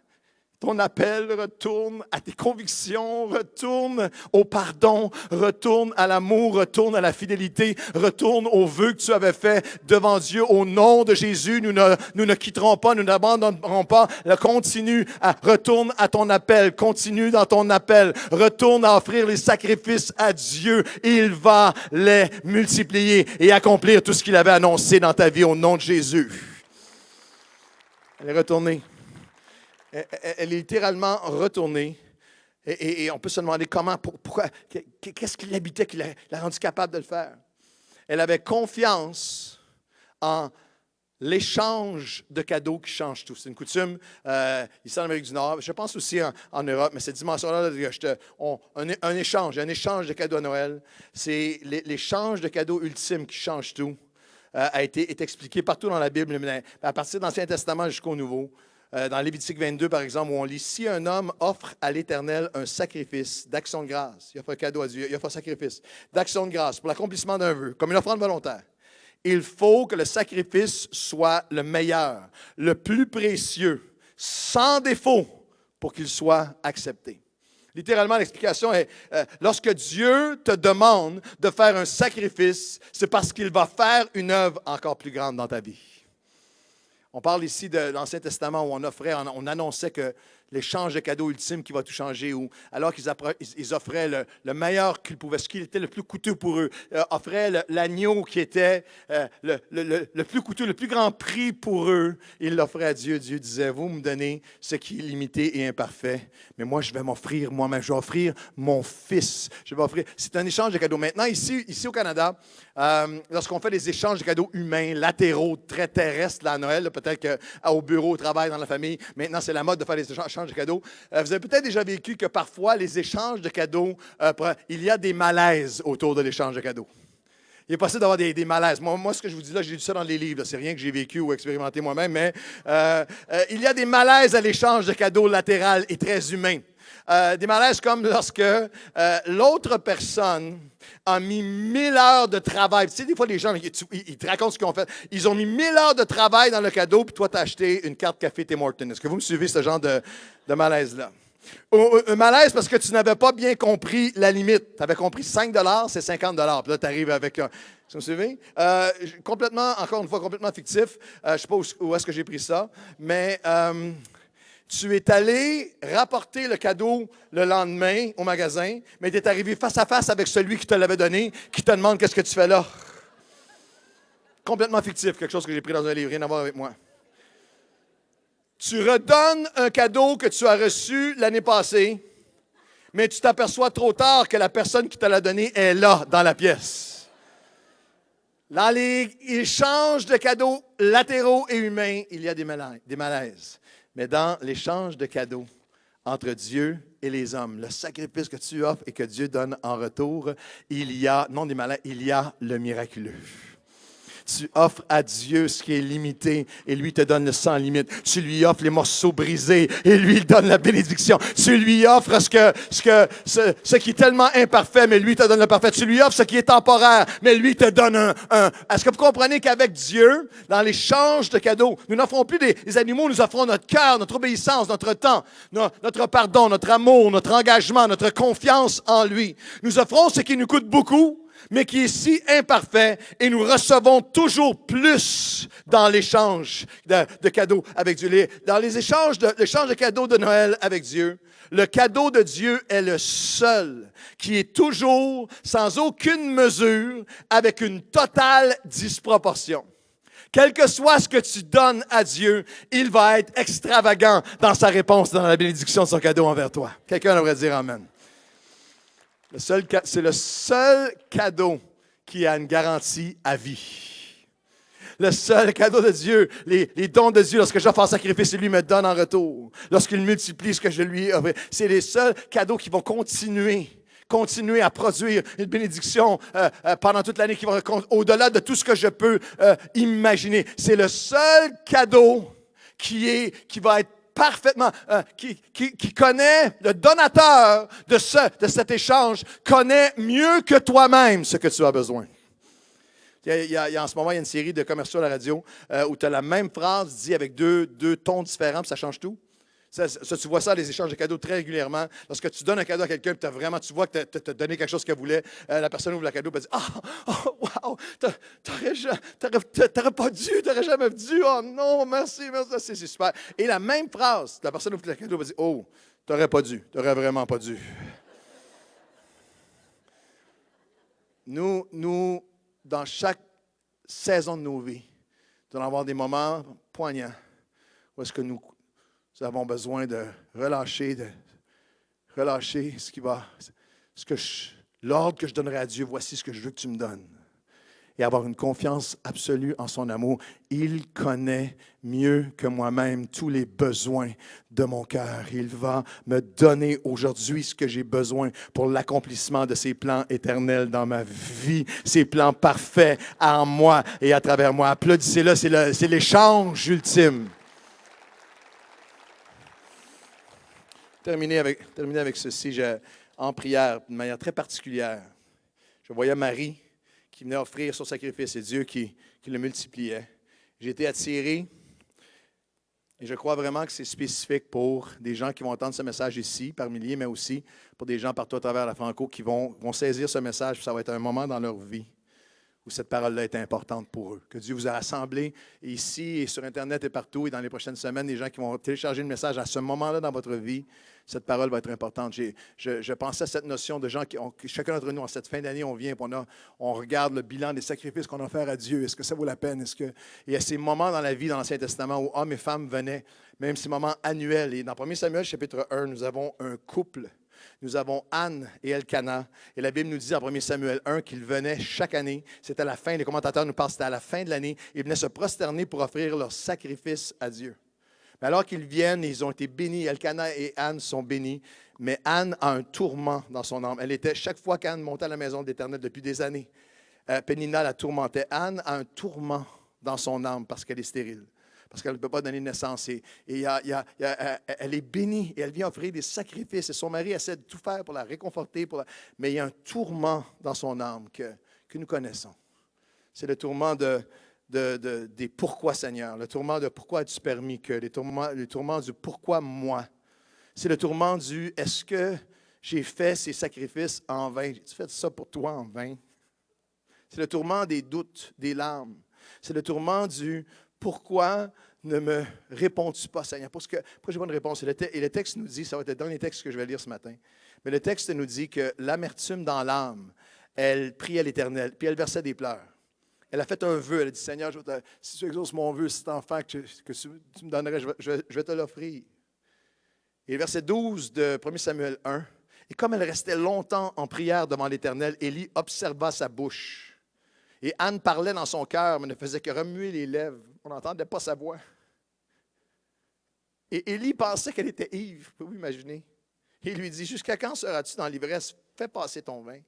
ton appel, retourne à tes convictions, retourne au pardon, retourne à l'amour, retourne à la fidélité, retourne aux vœux que tu avais faits devant Dieu. Au nom de Jésus, nous ne quitterons pas, nous n'abandonnerons pas. Retourne à ton appel, continue dans ton appel, retourne à offrir les sacrifices à Dieu. Il va les multiplier et accomplir tout ce qu'il avait annoncé dans ta vie au nom de Jésus. Elle est retournée. Elle est littéralement retournée et on peut se demander comment, pourquoi, qu'est-ce qui l'habitait qui l'a rendu capable de le faire. Elle avait confiance en l'échange de cadeaux qui change tout. C'est une coutume ici en Amérique du Nord, je pense aussi en Europe, mais cette dimension-là, un échange de cadeaux à Noël, c'est l'échange de cadeaux ultime qui change tout, est expliqué partout dans la Bible, à partir de l'Ancien Testament jusqu'au Nouveau. Dans Lévitique 22, par exemple, où on lit « Si un homme offre à l'Éternel un sacrifice d'action de grâce, il offre un cadeau à Dieu, il offre un sacrifice d'action de grâce pour l'accomplissement d'un vœu, comme une offrande volontaire, il faut que le sacrifice soit le meilleur, le plus précieux, sans défaut, pour qu'il soit accepté. » Littéralement, l'explication est, lorsque Dieu te demande de faire un sacrifice, c'est parce qu'il va faire une œuvre encore plus grande dans ta vie. On parle ici de l'Ancien Testament où on annonçait que l'échange de cadeaux ultime qui va tout changer, ou alors ils offraient le meilleur qu'ils pouvaient, ce qui était le plus coûteux pour eux, offraient l'agneau qui était le plus coûteux, le plus grand prix pour eux, ils l'offraient à Dieu. Dieu disait, vous me donnez ce qui est limité et imparfait, mais moi je vais m'offrir moi-même, je vais offrir mon Fils, je vais offrir. C'est un échange de cadeaux. Maintenant, ici au Canada, lorsqu'on fait des échanges de cadeaux humains, latéraux, très terrestres, là, à Noël, peut-être qu'au bureau, au travail, dans la famille, maintenant c'est la mode de faire des échanges de cadeaux. Vous avez peut-être déjà vécu que parfois, les échanges de cadeaux, il y a des malaises autour de l'échange de cadeaux. Il est possible d'avoir des malaises. Moi, ce que je vous dis là, j'ai lu ça dans les livres. C'est rien que j'ai vécu ou expérimenté moi-même, mais il y a des malaises à l'échange de cadeaux latéral et très humains. Des malaises comme lorsque l'autre personne a mis 1000 heures de travail. Tu sais, des fois, les gens, ils te racontent ce qu'ils ont fait. Ils ont mis 1000 heures de travail dans le cadeau, puis toi, tu as acheté une carte café Tim Hortons. Est-ce que vous me suivez ce genre de malaise-là? Un malaise parce que tu n'avais pas bien compris la limite. Tu avais compris 5 $, c'est 50 $. Puis là, tu arrives avec un... Vous me suivez? Encore une fois, complètement fictif. Je ne sais pas où est-ce que j'ai pris ça, mais... tu es allé rapporter le cadeau le lendemain au magasin, mais tu es arrivé face à face avec celui qui te l'avait donné, qui te demande qu'est-ce que tu fais là. Complètement fictif, quelque chose que j'ai pris dans un livre, rien à voir avec moi. Tu redonnes un cadeau que tu as reçu l'année passée, mais tu t'aperçois trop tard que la personne qui te l'a donné est là, dans la pièce. Dans les échanges de cadeaux latéraux et humains, il y a des malaises. Mais dans l'échange de cadeaux entre Dieu et les hommes, le sacrifice que tu offres et que Dieu donne en retour, il y a le miraculeux. Tu offres à Dieu ce qui est limité et lui te donne le sans limite. Tu lui offres les morceaux brisés et lui il donne la bénédiction. Tu lui offres ce qui est tellement imparfait, mais lui te donne le parfait. Tu lui offres ce qui est temporaire, mais lui te donne un. Est-ce que vous comprenez qu'avec Dieu, dans l'échange de cadeaux, nous n'offrons plus des animaux, nous offrons notre cœur, notre obéissance, notre temps, notre pardon, notre amour, notre engagement, notre confiance en lui. Nous offrons ce qui nous coûte beaucoup, mais qui est si imparfait, et nous recevons toujours plus dans l'échange de cadeaux avec Dieu. Dans l'échange de cadeaux de Noël avec Dieu, le cadeau de Dieu est le seul qui est toujours, sans aucune mesure, avec une totale disproportion. Quel que soit ce que tu donnes à Dieu, il va être extravagant dans sa réponse, dans la bénédiction de son cadeau envers toi. Quelqu'un devrait dire Amen. C'est le seul cadeau qui a une garantie à vie. Le seul cadeau de Dieu, les dons de Dieu, lorsque j'offre un sacrifice, il lui me donne en retour. Lorsqu'il multiplie ce que je lui ai offert, c'est les seuls cadeaux qui vont continuer à produire une bénédiction pendant toute l'année, qui va au-delà de tout ce que je peux imaginer. C'est le seul cadeau qui va être parfaitement, qui connaît, le donateur de cet échange, connaît mieux que toi-même ce que tu as besoin. En ce moment, il y a une série de commerciaux à la radio où tu as la même phrase dit avec deux tons différents, puis ça change tout. Ça, tu vois ça, les échanges de cadeaux très régulièrement. Lorsque tu donnes un cadeau à quelqu'un, tu vois que tu as donné quelque chose qu'elle voulait, la personne ouvre le cadeau et dit « wow, t'aurais pas dû, t'aurais jamais dû, oh non, merci, c'est super. » Et la même phrase, la personne ouvre le cadeau et dit « oh, t'aurais pas dû, t'aurais vraiment pas dû. » Nous, dans chaque saison de nos vies, nous allons avoir des moments poignants où est-ce que nous avons besoin de relâcher l'ordre que je donnerai à Dieu. Voici ce que je veux que tu me donnes. Et avoir une confiance absolue en son amour. Il connaît mieux que moi-même tous les besoins de mon cœur. Il va me donner aujourd'hui ce que j'ai besoin pour l'accomplissement de ses plans éternels dans ma vie, ses plans parfaits en moi et à travers moi. Applaudissez-le, c'est l'échange ultime. Terminer avec ceci, en prière, d'une manière très particulière. Je voyais Marie qui venait offrir son sacrifice et Dieu qui le multipliait. J'ai été attiré, et je crois vraiment que c'est spécifique pour des gens qui vont entendre ce message ici, par milliers, mais aussi pour des gens partout à travers la Franco qui vont saisir ce message, puis ça va être un moment dans leur vie où cette parole-là est importante pour eux. Que Dieu vous a rassemblés ici et sur Internet et partout et dans les prochaines semaines, des gens qui vont télécharger le message à ce moment-là dans votre vie. Cette parole va être importante. Je pensais à cette notion de gens chacun d'entre nous, en cette fin d'année, on vient et on regarde le bilan des sacrifices qu'on a offert à Dieu. Est-ce que ça vaut la peine? Il y a ces moments dans la vie, dans l'Ancien Testament, où hommes et femmes venaient, même ces moments annuels. Et dans 1 Samuel, chapitre 1, nous avons un couple. Nous avons Anne et Elkana. Et la Bible nous dit en 1 Samuel 1 qu'ils venaient chaque année. C'était à la fin, les commentateurs nous parlent, c'était à la fin de l'année. Ils venaient se prosterner pour offrir leur sacrifice à Dieu. Mais alors qu'ils viennent, ils ont été bénis. Elkana et Anne sont bénis. Mais Anne a un tourment dans son âme. Chaque fois qu'Anne montait à la maison de l'Éternel depuis des années, Pénina la tourmentait. Anne a un tourment dans son âme parce qu'elle est stérile. Parce qu'elle ne peut pas donner naissance. Elle est bénie et elle vient offrir des sacrifices. Et son mari essaie de tout faire pour la réconforter. Mais il y a un tourment dans son âme que nous connaissons. C'est le tourment des pourquoi Seigneur, le tourment de pourquoi as-tu permis que, le tourment du pourquoi moi. C'est le tourment du est-ce que j'ai fait ces sacrifices en vain? J'ai-tu fait ça pour toi en vain? C'est le tourment des doutes, des larmes. C'est le tourment du pourquoi ne me réponds-tu pas, Seigneur? Pourquoi je n'ai pas une réponse? Et le texte nous dit, ça va être le dernier texte que je vais lire ce matin, mais le texte nous dit que l'amertume dans l'âme, elle priait l'Éternel, puis elle versait des pleurs. Elle a fait un vœu, elle a dit, Seigneur, si tu exauces mon vœu, cet enfant que tu me donnerais, je vais te l'offrir. Et le verset 12 de 1 Samuel 1, et comme elle restait longtemps en prière devant l'Éternel, Élie observa sa bouche. Et Anne parlait dans son cœur, mais ne faisait que remuer les lèvres. On n'entendait pas sa voix. Et Élie pensait qu'elle était ivre, pouvez-vous imaginer? Et il lui dit, jusqu'à quand seras-tu dans l'ivresse? Fais passer ton vin.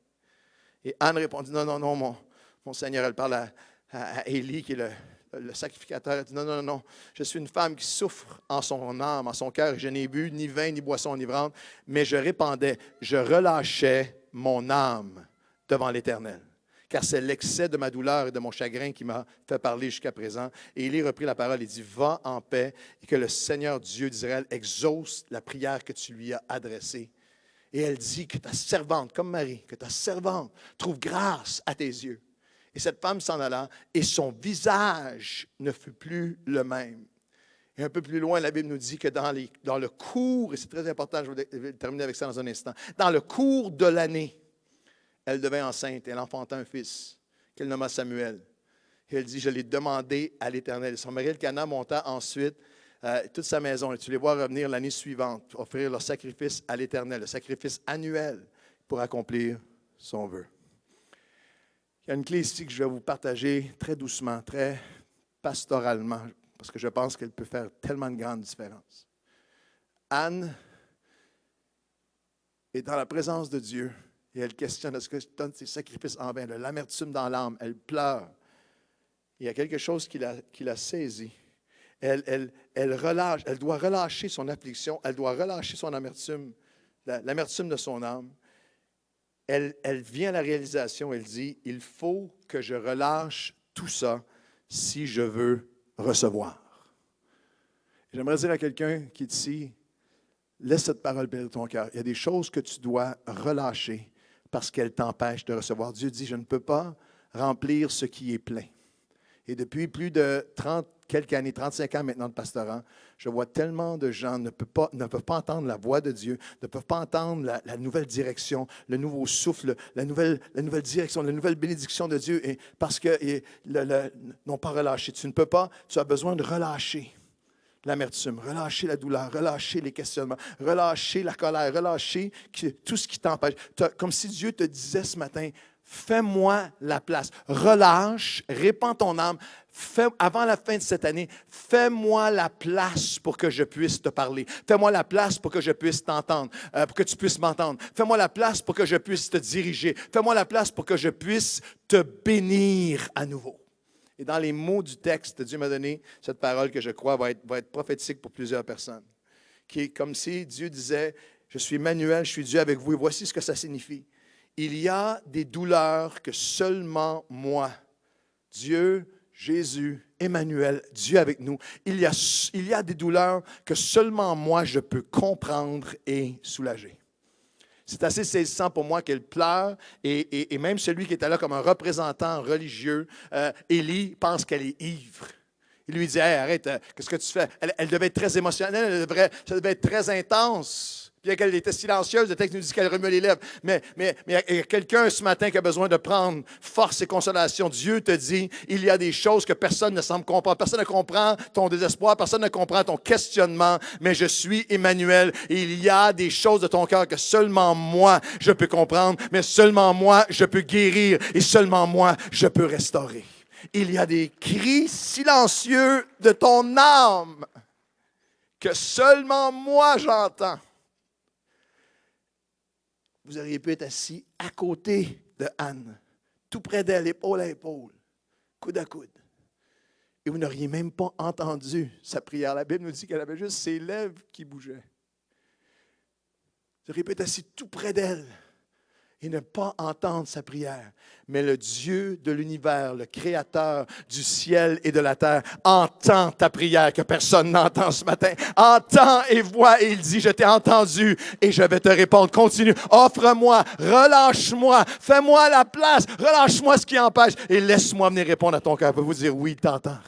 Et Anne répondit, non, mon Seigneur. Elle parle à Élie, qui est le sacrificateur. Elle dit, non, je suis une femme qui souffre en son âme, en son cœur. Et je n'ai bu ni vin, ni boisson enivrante, mais je répandais, je relâchais mon âme devant l'Éternel. Car c'est l'excès de ma douleur et de mon chagrin qui m'a fait parler jusqu'à présent. Et Élie reprit la parole et dit, va en paix et que le Seigneur Dieu d'Israël exauce la prière que tu lui as adressée. Et elle dit que ta servante, comme Marie, que ta servante trouve grâce à tes yeux. Et cette femme s'en alla et son visage ne fut plus le même. Et un peu plus loin, la Bible nous dit que dans le cours, et c'est très important, je vais terminer avec ça dans un instant, dans le cours de l'année, elle devint enceinte, elle enfanta un fils, qu'elle nomma Samuel. Et elle dit, je l'ai demandé à l'Éternel. Son mari Elkana monta ensuite toute sa maison, et tu les vois revenir l'année suivante, offrir leur sacrifice à l'Éternel, le sacrifice annuel pour accomplir son vœu. Il y a une clé ici que je vais vous partager très doucement, très pastoralement, parce que je pense qu'elle peut faire tellement de grandes différences. Anne est dans la présence de Dieu. Et elle questionne, est-ce que je donne ces sacrifices en vain? L'amertume dans l'âme, elle pleure. Il y a quelque chose qui l'a saisie. Elle relâche, elle doit relâcher son affliction, elle doit relâcher son amertume, l'amertume de son âme. Elle vient à la réalisation, elle dit, il faut que je relâche tout ça si je veux recevoir. J'aimerais dire à quelqu'un qui est ici, laisse cette parole pénétrer ton cœur. Il y a des choses que tu dois relâcher parce qu'elles t'empêchent de recevoir. Dieu dit, je ne peux pas remplir ce qui est plein. Et depuis plus de 30 quelques années, 35 ans maintenant de pastorat, je vois tellement de gens ne peuvent pas entendre la voix de Dieu, ne peuvent pas entendre la nouvelle direction, le nouveau souffle, la nouvelle direction, la nouvelle bénédiction de Dieu, et parce qu'ils n'ont pas relâché. Tu ne peux pas, tu as besoin de relâcher l'amertume, relâcher la douleur, relâcher les questionnements, relâcher la colère, relâcher tout ce qui t'empêche. Comme si Dieu te disait ce matin, fais-moi la place. Relâche, répands ton âme. Avant la fin de cette année, fais-moi la place pour que je puisse te parler. Fais-moi la place pour que je puisse t'entendre, pour que tu puisses m'entendre. Fais-moi la place pour que je puisse te diriger. Fais-moi la place pour que je puisse te bénir à nouveau. Et dans les mots du texte, Dieu m'a donné cette parole que je crois va être prophétique pour plusieurs personnes. Qui est comme si Dieu disait, je suis Emmanuel, je suis Dieu avec vous, et voici ce que ça signifie. Il y a des douleurs que seulement moi, Dieu, Jésus, Emmanuel, Dieu avec nous, il y a des douleurs que seulement moi je peux comprendre et soulager. C'est assez saisissant pour moi qu'elle pleure et même celui qui était là comme un représentant religieux, Élie, pense qu'elle est ivre. Il lui dit, hey, arrête, qu'est-ce que tu fais? Elle devait être très émotionnelle, ça devait être très intense. Bien qu'elle était silencieuse, le texte nous dit qu'elle remuait les lèvres. Mais il y a quelqu'un ce matin qui a besoin de prendre force et consolation. Dieu te dit, il y a des choses que personne ne semble comprendre. Personne ne comprend ton désespoir, personne ne comprend ton questionnement, mais je suis Emmanuel. Et il y a des choses de ton cœur que seulement moi, je peux comprendre, mais seulement moi, je peux guérir et seulement moi, je peux restaurer. Il y a des cris silencieux de ton âme que seulement moi j'entends. Vous auriez pu être assis à côté de Anne, tout près d'elle, épaule à épaule, coude à coude. Et vous n'auriez même pas entendu sa prière. La Bible nous dit qu'elle avait juste ses lèvres qui bougeaient. Vous auriez pu être assis tout près d'elle et ne pas entendre sa prière. Mais le Dieu de l'univers, le Créateur du ciel et de la terre, entend ta prière que personne n'entend ce matin. Entend et voit et il dit, je t'ai entendu et je vais te répondre. Continue, offre-moi, relâche-moi, fais-moi la place, relâche-moi ce qui empêche et laisse-moi venir répondre à ton cœur. Je peux vous dire, oui, il t'entend.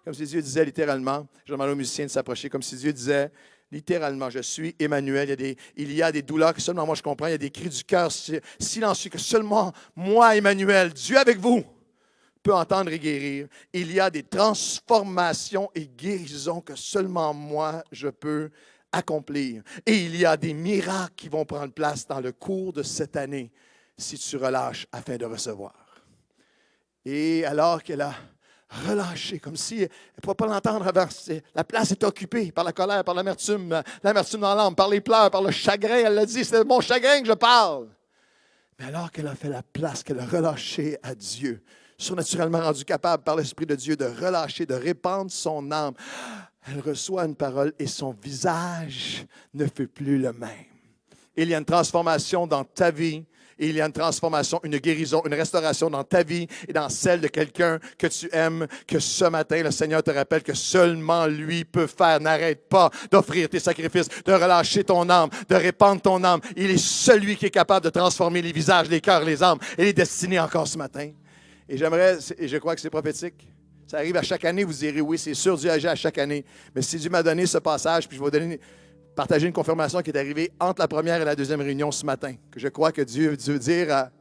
Comme si Dieu disait littéralement, je demande aux musiciens de s'approcher, comme si Dieu disait, littéralement, je suis Emmanuel. Il y a des douleurs que seulement moi je comprends. Il y a des cris du cœur silencieux que seulement moi, Emmanuel, Dieu avec vous, peut entendre et guérir. Il y a des transformations et guérisons que seulement moi je peux accomplir. Et il y a des miracles qui vont prendre place dans le cours de cette année si tu relâches afin de recevoir. Et alors qu'elle a relâché, comme si elle ne pouvait pas l'entendre avant. La place est occupée par la colère, par l'amertume dans l'âme, par les pleurs, par le chagrin. Elle l'a dit, c'est de mon chagrin que je parle. Mais alors qu'elle a fait la place, qu'elle a relâché à Dieu, surnaturellement rendu capable par l'Esprit de Dieu de relâcher, de répandre son âme, elle reçoit une parole et son visage ne fait plus le même. Il y a une transformation dans ta vie. Et il y a une transformation, une guérison, une restauration dans ta vie et dans celle de quelqu'un que tu aimes, que ce matin, le Seigneur te rappelle que seulement lui peut faire. N'arrête pas d'offrir tes sacrifices, de relâcher ton âme, de répandre ton âme. Il est celui qui est capable de transformer les visages, les cœurs, les âmes et les destinées encore ce matin. Et je crois que c'est prophétique. Ça arrive à chaque année, vous direz oui, c'est sûr, Dieu agit à chaque année. Mais si Dieu m'a donné ce passage, puis je vais vous partager une confirmation qui est arrivée entre la première et la deuxième réunion ce matin, que je crois que Dieu veut dire à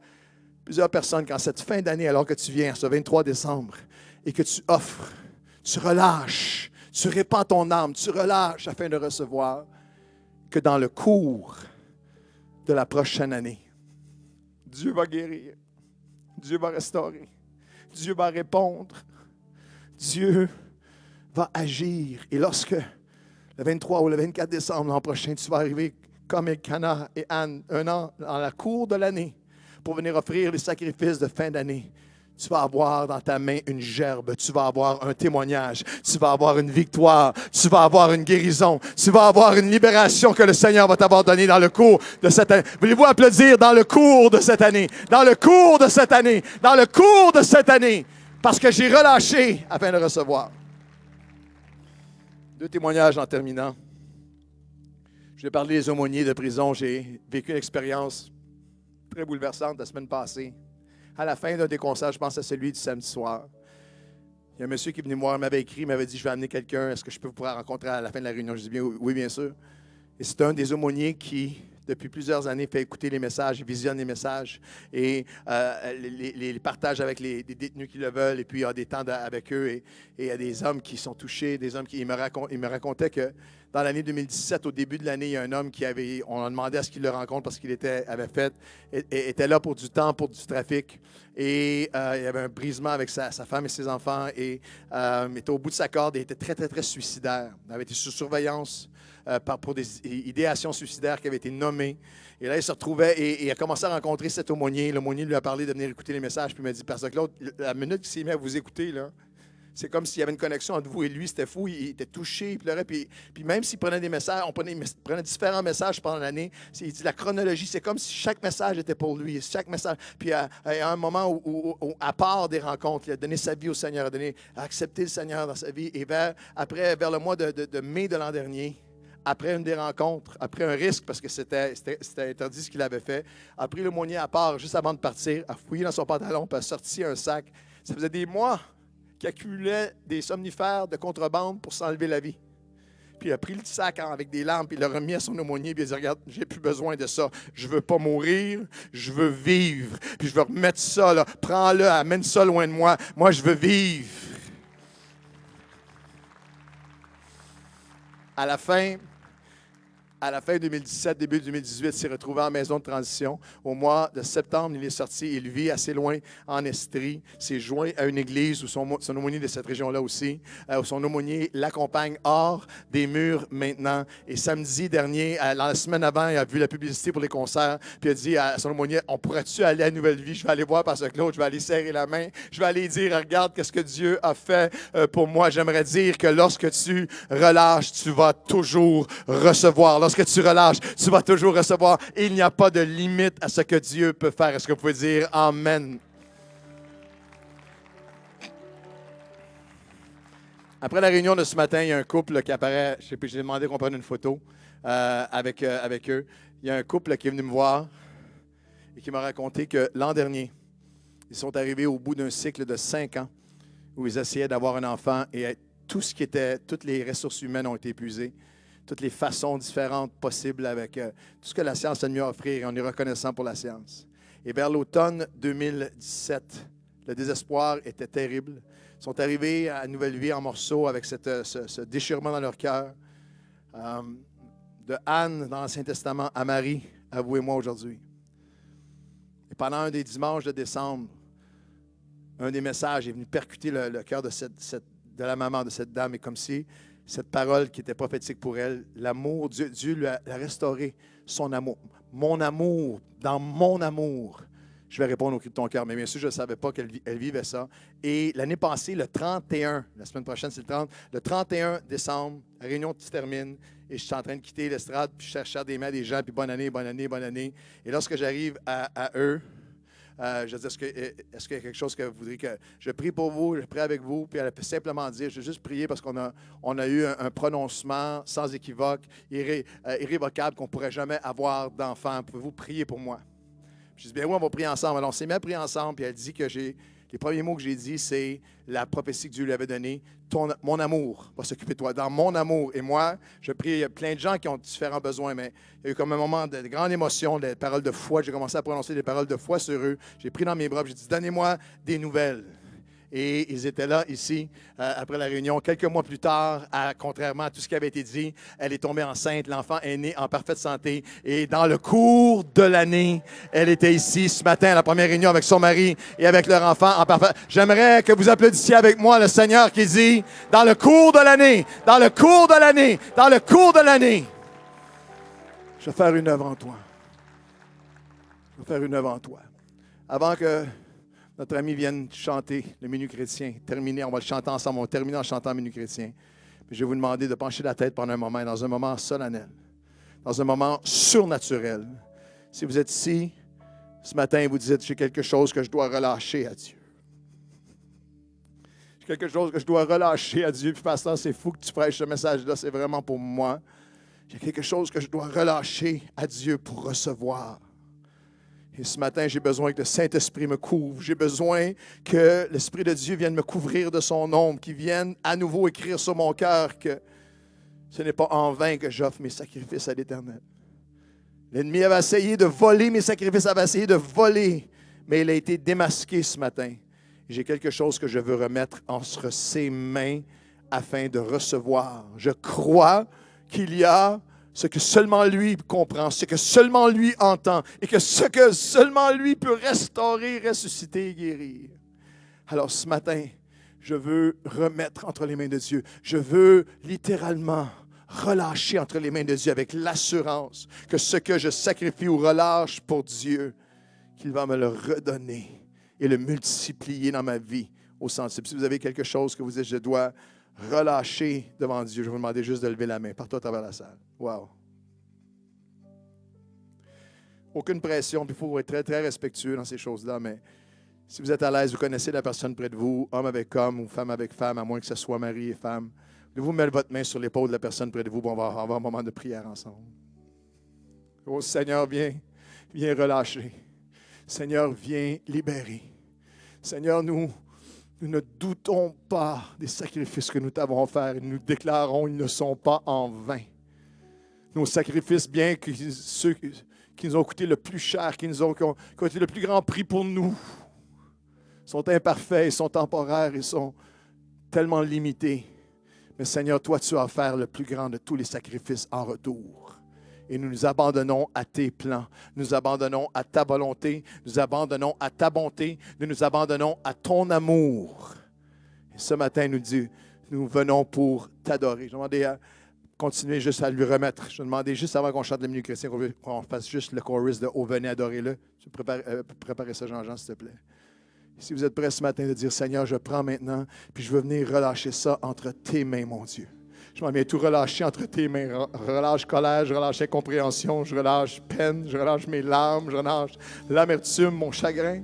plusieurs personnes qu'en cette fin d'année, alors que tu viens, ce 23 décembre, et que tu offres, tu relâches, tu répands ton âme, tu relâches afin de recevoir, que dans le cours de la prochaine année, Dieu va guérir, Dieu va restaurer, Dieu va répondre, Dieu va agir. Et lorsque le 23 ou le 24 décembre l'an prochain, tu vas arriver comme Elkanah et Anne, un an dans la cour de l'année, pour venir offrir les sacrifices de fin d'année. Tu vas avoir dans ta main une gerbe, tu vas avoir un témoignage, tu vas avoir une victoire, tu vas avoir une guérison, tu vas avoir une libération que le Seigneur va t'avoir donnée dans le cours de cette année. Voulez-vous applaudir dans le cours de cette année, dans le cours de cette année, dans le cours de cette année, parce que j'ai relâché afin de recevoir. 2 témoignages en terminant. Je vais parler des aumôniers de prison. J'ai vécu une expérience très bouleversante la semaine passée. À la fin d'un des concerts, je pense à celui du samedi soir. Il y a un monsieur qui est venu me voir, il m'avait écrit, il m'avait dit, je vais amener quelqu'un, est-ce que je peux vous pouvoir rencontrer à la fin de la réunion? Je dis, bien, oui, bien sûr. Et c'est un des aumôniers qui, depuis plusieurs années, fait écouter les messages, il visionne les messages et les partage avec les détenus qui le veulent. Et puis, il y a des temps avec eux et il y a des hommes qui sont touchés, des hommes qui... Il me racontait que dans l'année 2017, au début de l'année, il y a un homme on a demandé à ce qu'il le rencontre parce qu'il était là pour du temps, pour du trafic. Et il y avait un brisement avec sa femme et ses enfants et il était au bout de sa corde et il était très, très, très suicidaire. Il avait été sous surveillance pour des idéations suicidaires qui avaient été nommées. Et là, il se retrouvait et il a commencé à rencontrer cet aumônier. L'aumônier lui a parlé de venir écouter les messages. Puis il m'a dit, parce que l'autre, la minute qu'il s'est mis à vous écouter, là, c'est comme s'il y avait une connexion entre vous et lui. C'était fou. Il était touché, il pleurait. Puis même s'il prenait des messages, on prenait différents messages pendant l'année. Il dit la chronologie, c'est comme si chaque message était pour lui. Chaque message. Puis à un moment où, à part des rencontres, il a donné sa vie au Seigneur, a accepté le Seigneur dans sa vie. Et vers le mois de mai de l'an dernier, après une des rencontres, après un risque, parce que c'était interdit ce qu'il avait fait, a pris l'aumônier à part juste avant de partir, a fouillé dans son pantalon, puis a sorti un sac. Ça faisait des mois qu'il accumulait des somnifères de contrebande pour s'enlever la vie. Puis il a pris le sac avec des larmes, puis il l'a remis à son aumônier, puis il a dit, regarde, j'ai plus besoin de ça. Je veux pas mourir, je veux vivre. Puis je veux remettre ça, là. Prends-le, amène ça loin de moi. Moi, je veux vivre. À la fin 2017, début 2018, il s'est retrouvé en maison de transition. Au mois de septembre, il est sorti. Il vit assez loin en Estrie. S'est joint à une église où son aumônier de cette région-là aussi. Où son aumônier l'accompagne hors des murs maintenant. Et samedi dernier, la semaine avant, il a vu la publicité pour les concerts. Puis il a dit à son aumônier, on pourrait-tu aller à Nouvelle Vie? Je vais aller voir Pasteur Claude. Je vais aller serrer la main. Je vais aller dire, regarde qu'est-ce que Dieu a fait pour moi. J'aimerais dire que lorsque tu relâches, tu vas toujours recevoir. Lorsque tu relâches, tu vas toujours recevoir. Il n'y a pas de limite à ce que Dieu peut faire. Est-ce que vous pouvez dire Amen? Après la réunion de ce matin, il y a un couple qui apparaît. J'ai demandé qu'on prenne une photo avec eux. Il y a un couple qui est venu me voir et qui m'a raconté que l'an dernier, ils sont arrivés au bout d'un cycle de 5 ans où ils essayaient d'avoir un enfant et toutes les ressources humaines ont été épuisées. Toutes les façons différentes possibles avec tout ce que la science a de mieux à offrir et on est reconnaissant pour la science. Et vers l'automne 2017, le désespoir était terrible. Ils sont arrivés à Nouvelle Vie en morceaux avec ce déchirement dans leur cœur. De Anne dans l'Ancien Testament à Marie, avouez-moi aujourd'hui. Et pendant un des dimanches de décembre, un des messages est venu percuter le cœur de la maman de cette dame et comme si cette parole qui était prophétique pour elle, l'amour, Dieu lui a restauré son amour. Mon amour, dans mon amour, je vais répondre au cri de ton cœur. Mais bien sûr, je ne savais pas qu'elle vivait ça. Et l'année passée, le 31, la semaine prochaine, c'est le 30, le 31 décembre, la réunion se termine et je suis en train de quitter l'estrade, puis je cherche des mains à des gens, puis bonne année, bonne année, bonne année. Et lorsque j'arrive à eux, je dis, est-ce qu'il y a quelque chose que vous voudriez que je prie pour vous, je prie avec vous, puis elle peut simplement dire, je vais juste prier parce qu'on a eu un prononcement sans équivoque, irrévocable, qu'on ne pourrait jamais avoir d'enfant. Pouvez-vous prier pour moi? Je dis, bien oui, on va prier ensemble. Alors, on s'est mis à prier ensemble, puis elle dit que les premiers mots que j'ai dit, c'est la prophétie que Dieu lui avait donnée. Mon amour va s'occuper de toi, dans mon amour. Et moi, je prie, il y a plein de gens qui ont différents besoins, mais il y a eu comme un moment de grande émotion, des paroles de foi. J'ai commencé à prononcer des paroles de foi sur eux. J'ai pris dans mes bras, j'ai dit, donnez-moi des nouvelles. Et ils étaient là, ici, après la réunion. Quelques mois plus tard, contrairement à tout ce qui avait été dit, elle est tombée enceinte. L'enfant est né en parfaite santé. Et dans le cours de l'année, elle était ici ce matin à la première réunion avec son mari et avec leur enfant en parfaite. J'aimerais que vous applaudissiez avec moi le Seigneur qui dit, dans le cours de l'année, dans le cours de l'année, dans le cours de l'année, je vais faire une œuvre en toi. Je vais faire une œuvre en toi. Avant que notre ami vienne chanter le Menu chrétien. Terminer, on va le chanter ensemble. On va terminer en chantant le Menu chrétien. Puis je vais vous demander de pencher la tête pendant un moment, dans un moment solennel, dans un moment surnaturel. Si vous êtes ici, ce matin, et vous dites, j'ai quelque chose que je dois relâcher à Dieu. J'ai quelque chose que je dois relâcher à Dieu. Puis pasteur, c'est fou que tu prêches ce message-là, c'est vraiment pour moi. J'ai quelque chose que je dois relâcher à Dieu pour recevoir. Et ce matin, j'ai besoin que le Saint-Esprit me couvre. J'ai besoin que l'Esprit de Dieu vienne me couvrir de son ombre, qu'il vienne à nouveau écrire sur mon cœur que ce n'est pas en vain que j'offre mes sacrifices à l'Éternel. L'ennemi avait essayé de voler mes sacrifices, avait essayé de voler, mais il a été démasqué ce matin. J'ai quelque chose que je veux remettre entre ses mains afin de recevoir. Je crois qu'il y a ce que seulement lui comprend, ce que seulement lui entend, et que ce que seulement lui peut restaurer, ressusciter et guérir. Alors ce matin, je veux remettre entre les mains de Dieu. Je veux littéralement relâcher entre les mains de Dieu avec l'assurance que ce que je sacrifie ou relâche pour Dieu, qu'il va me le redonner et le multiplier dans ma vie au sensible. Si vous avez quelque chose que vous dites, je dois relâcher devant Dieu, je vais vous demander juste de lever la main partout à travers la salle. Wow! Aucune pression, puis il faut être très, très respectueux dans ces choses-là, mais si vous êtes à l'aise, vous connaissez la personne près de vous, homme avec homme ou femme avec femme, à moins que ce soit mari et femme. Vous Vous mettez votre main sur l'épaule de la personne près de vous, on va avoir un moment de prière ensemble. Oh Seigneur, viens relâcher. Seigneur, viens libérer. Seigneur, nous ne doutons pas des sacrifices que nous t'avons faits et nous déclarons qu'ils ne sont pas en vain. Nos sacrifices, bien que ceux qui nous ont coûté le plus cher, qui ont été le plus grand prix pour nous, sont imparfaits, ils sont temporaires, ils sont tellement limités. Mais Seigneur, toi, tu as offert le plus grand de tous les sacrifices en retour. Et nous nous abandonnons à tes plans. Nous abandonnons à ta volonté. Nous abandonnons à ta bonté. Nous nous abandonnons à ton amour. Et ce matin, nous venons pour t'adorer. Je vais demander à continuer juste à lui remettre. Je vais demander juste avant qu'on chante le Menu chrétien, qu'on fasse juste le chorus de « Oh, venez adorer-le ». Tu peux préparer ça, Jean-Jean, s'il te plaît. Si vous êtes prêts ce matin de dire « Seigneur, je prends maintenant, puis je veux venir relâcher ça entre tes mains, mon Dieu. » Je m'en viens tout relâcher entre tes mains. Je relâche colère, je relâche incompréhension, je relâche peine, je relâche mes larmes, je relâche l'amertume, mon chagrin.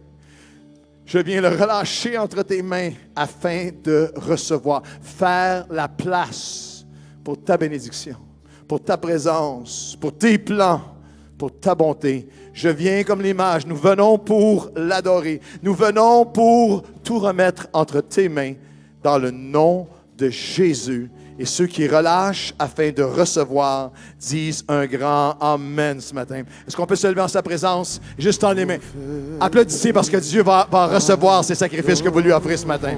Je viens le relâcher entre tes mains afin de recevoir, faire la place pour ta bénédiction, pour ta présence, pour tes plans, pour ta bonté. Je viens comme les mages, nous venons pour l'adorer. Nous venons pour tout remettre entre tes mains dans le nom de Jésus. Et ceux qui relâchent afin de recevoir disent un grand Amen ce matin. Est-ce qu'on peut se lever en sa présence, juste en les mains? Applaudissez parce que Dieu va recevoir ces sacrifices que vous lui offrez ce matin.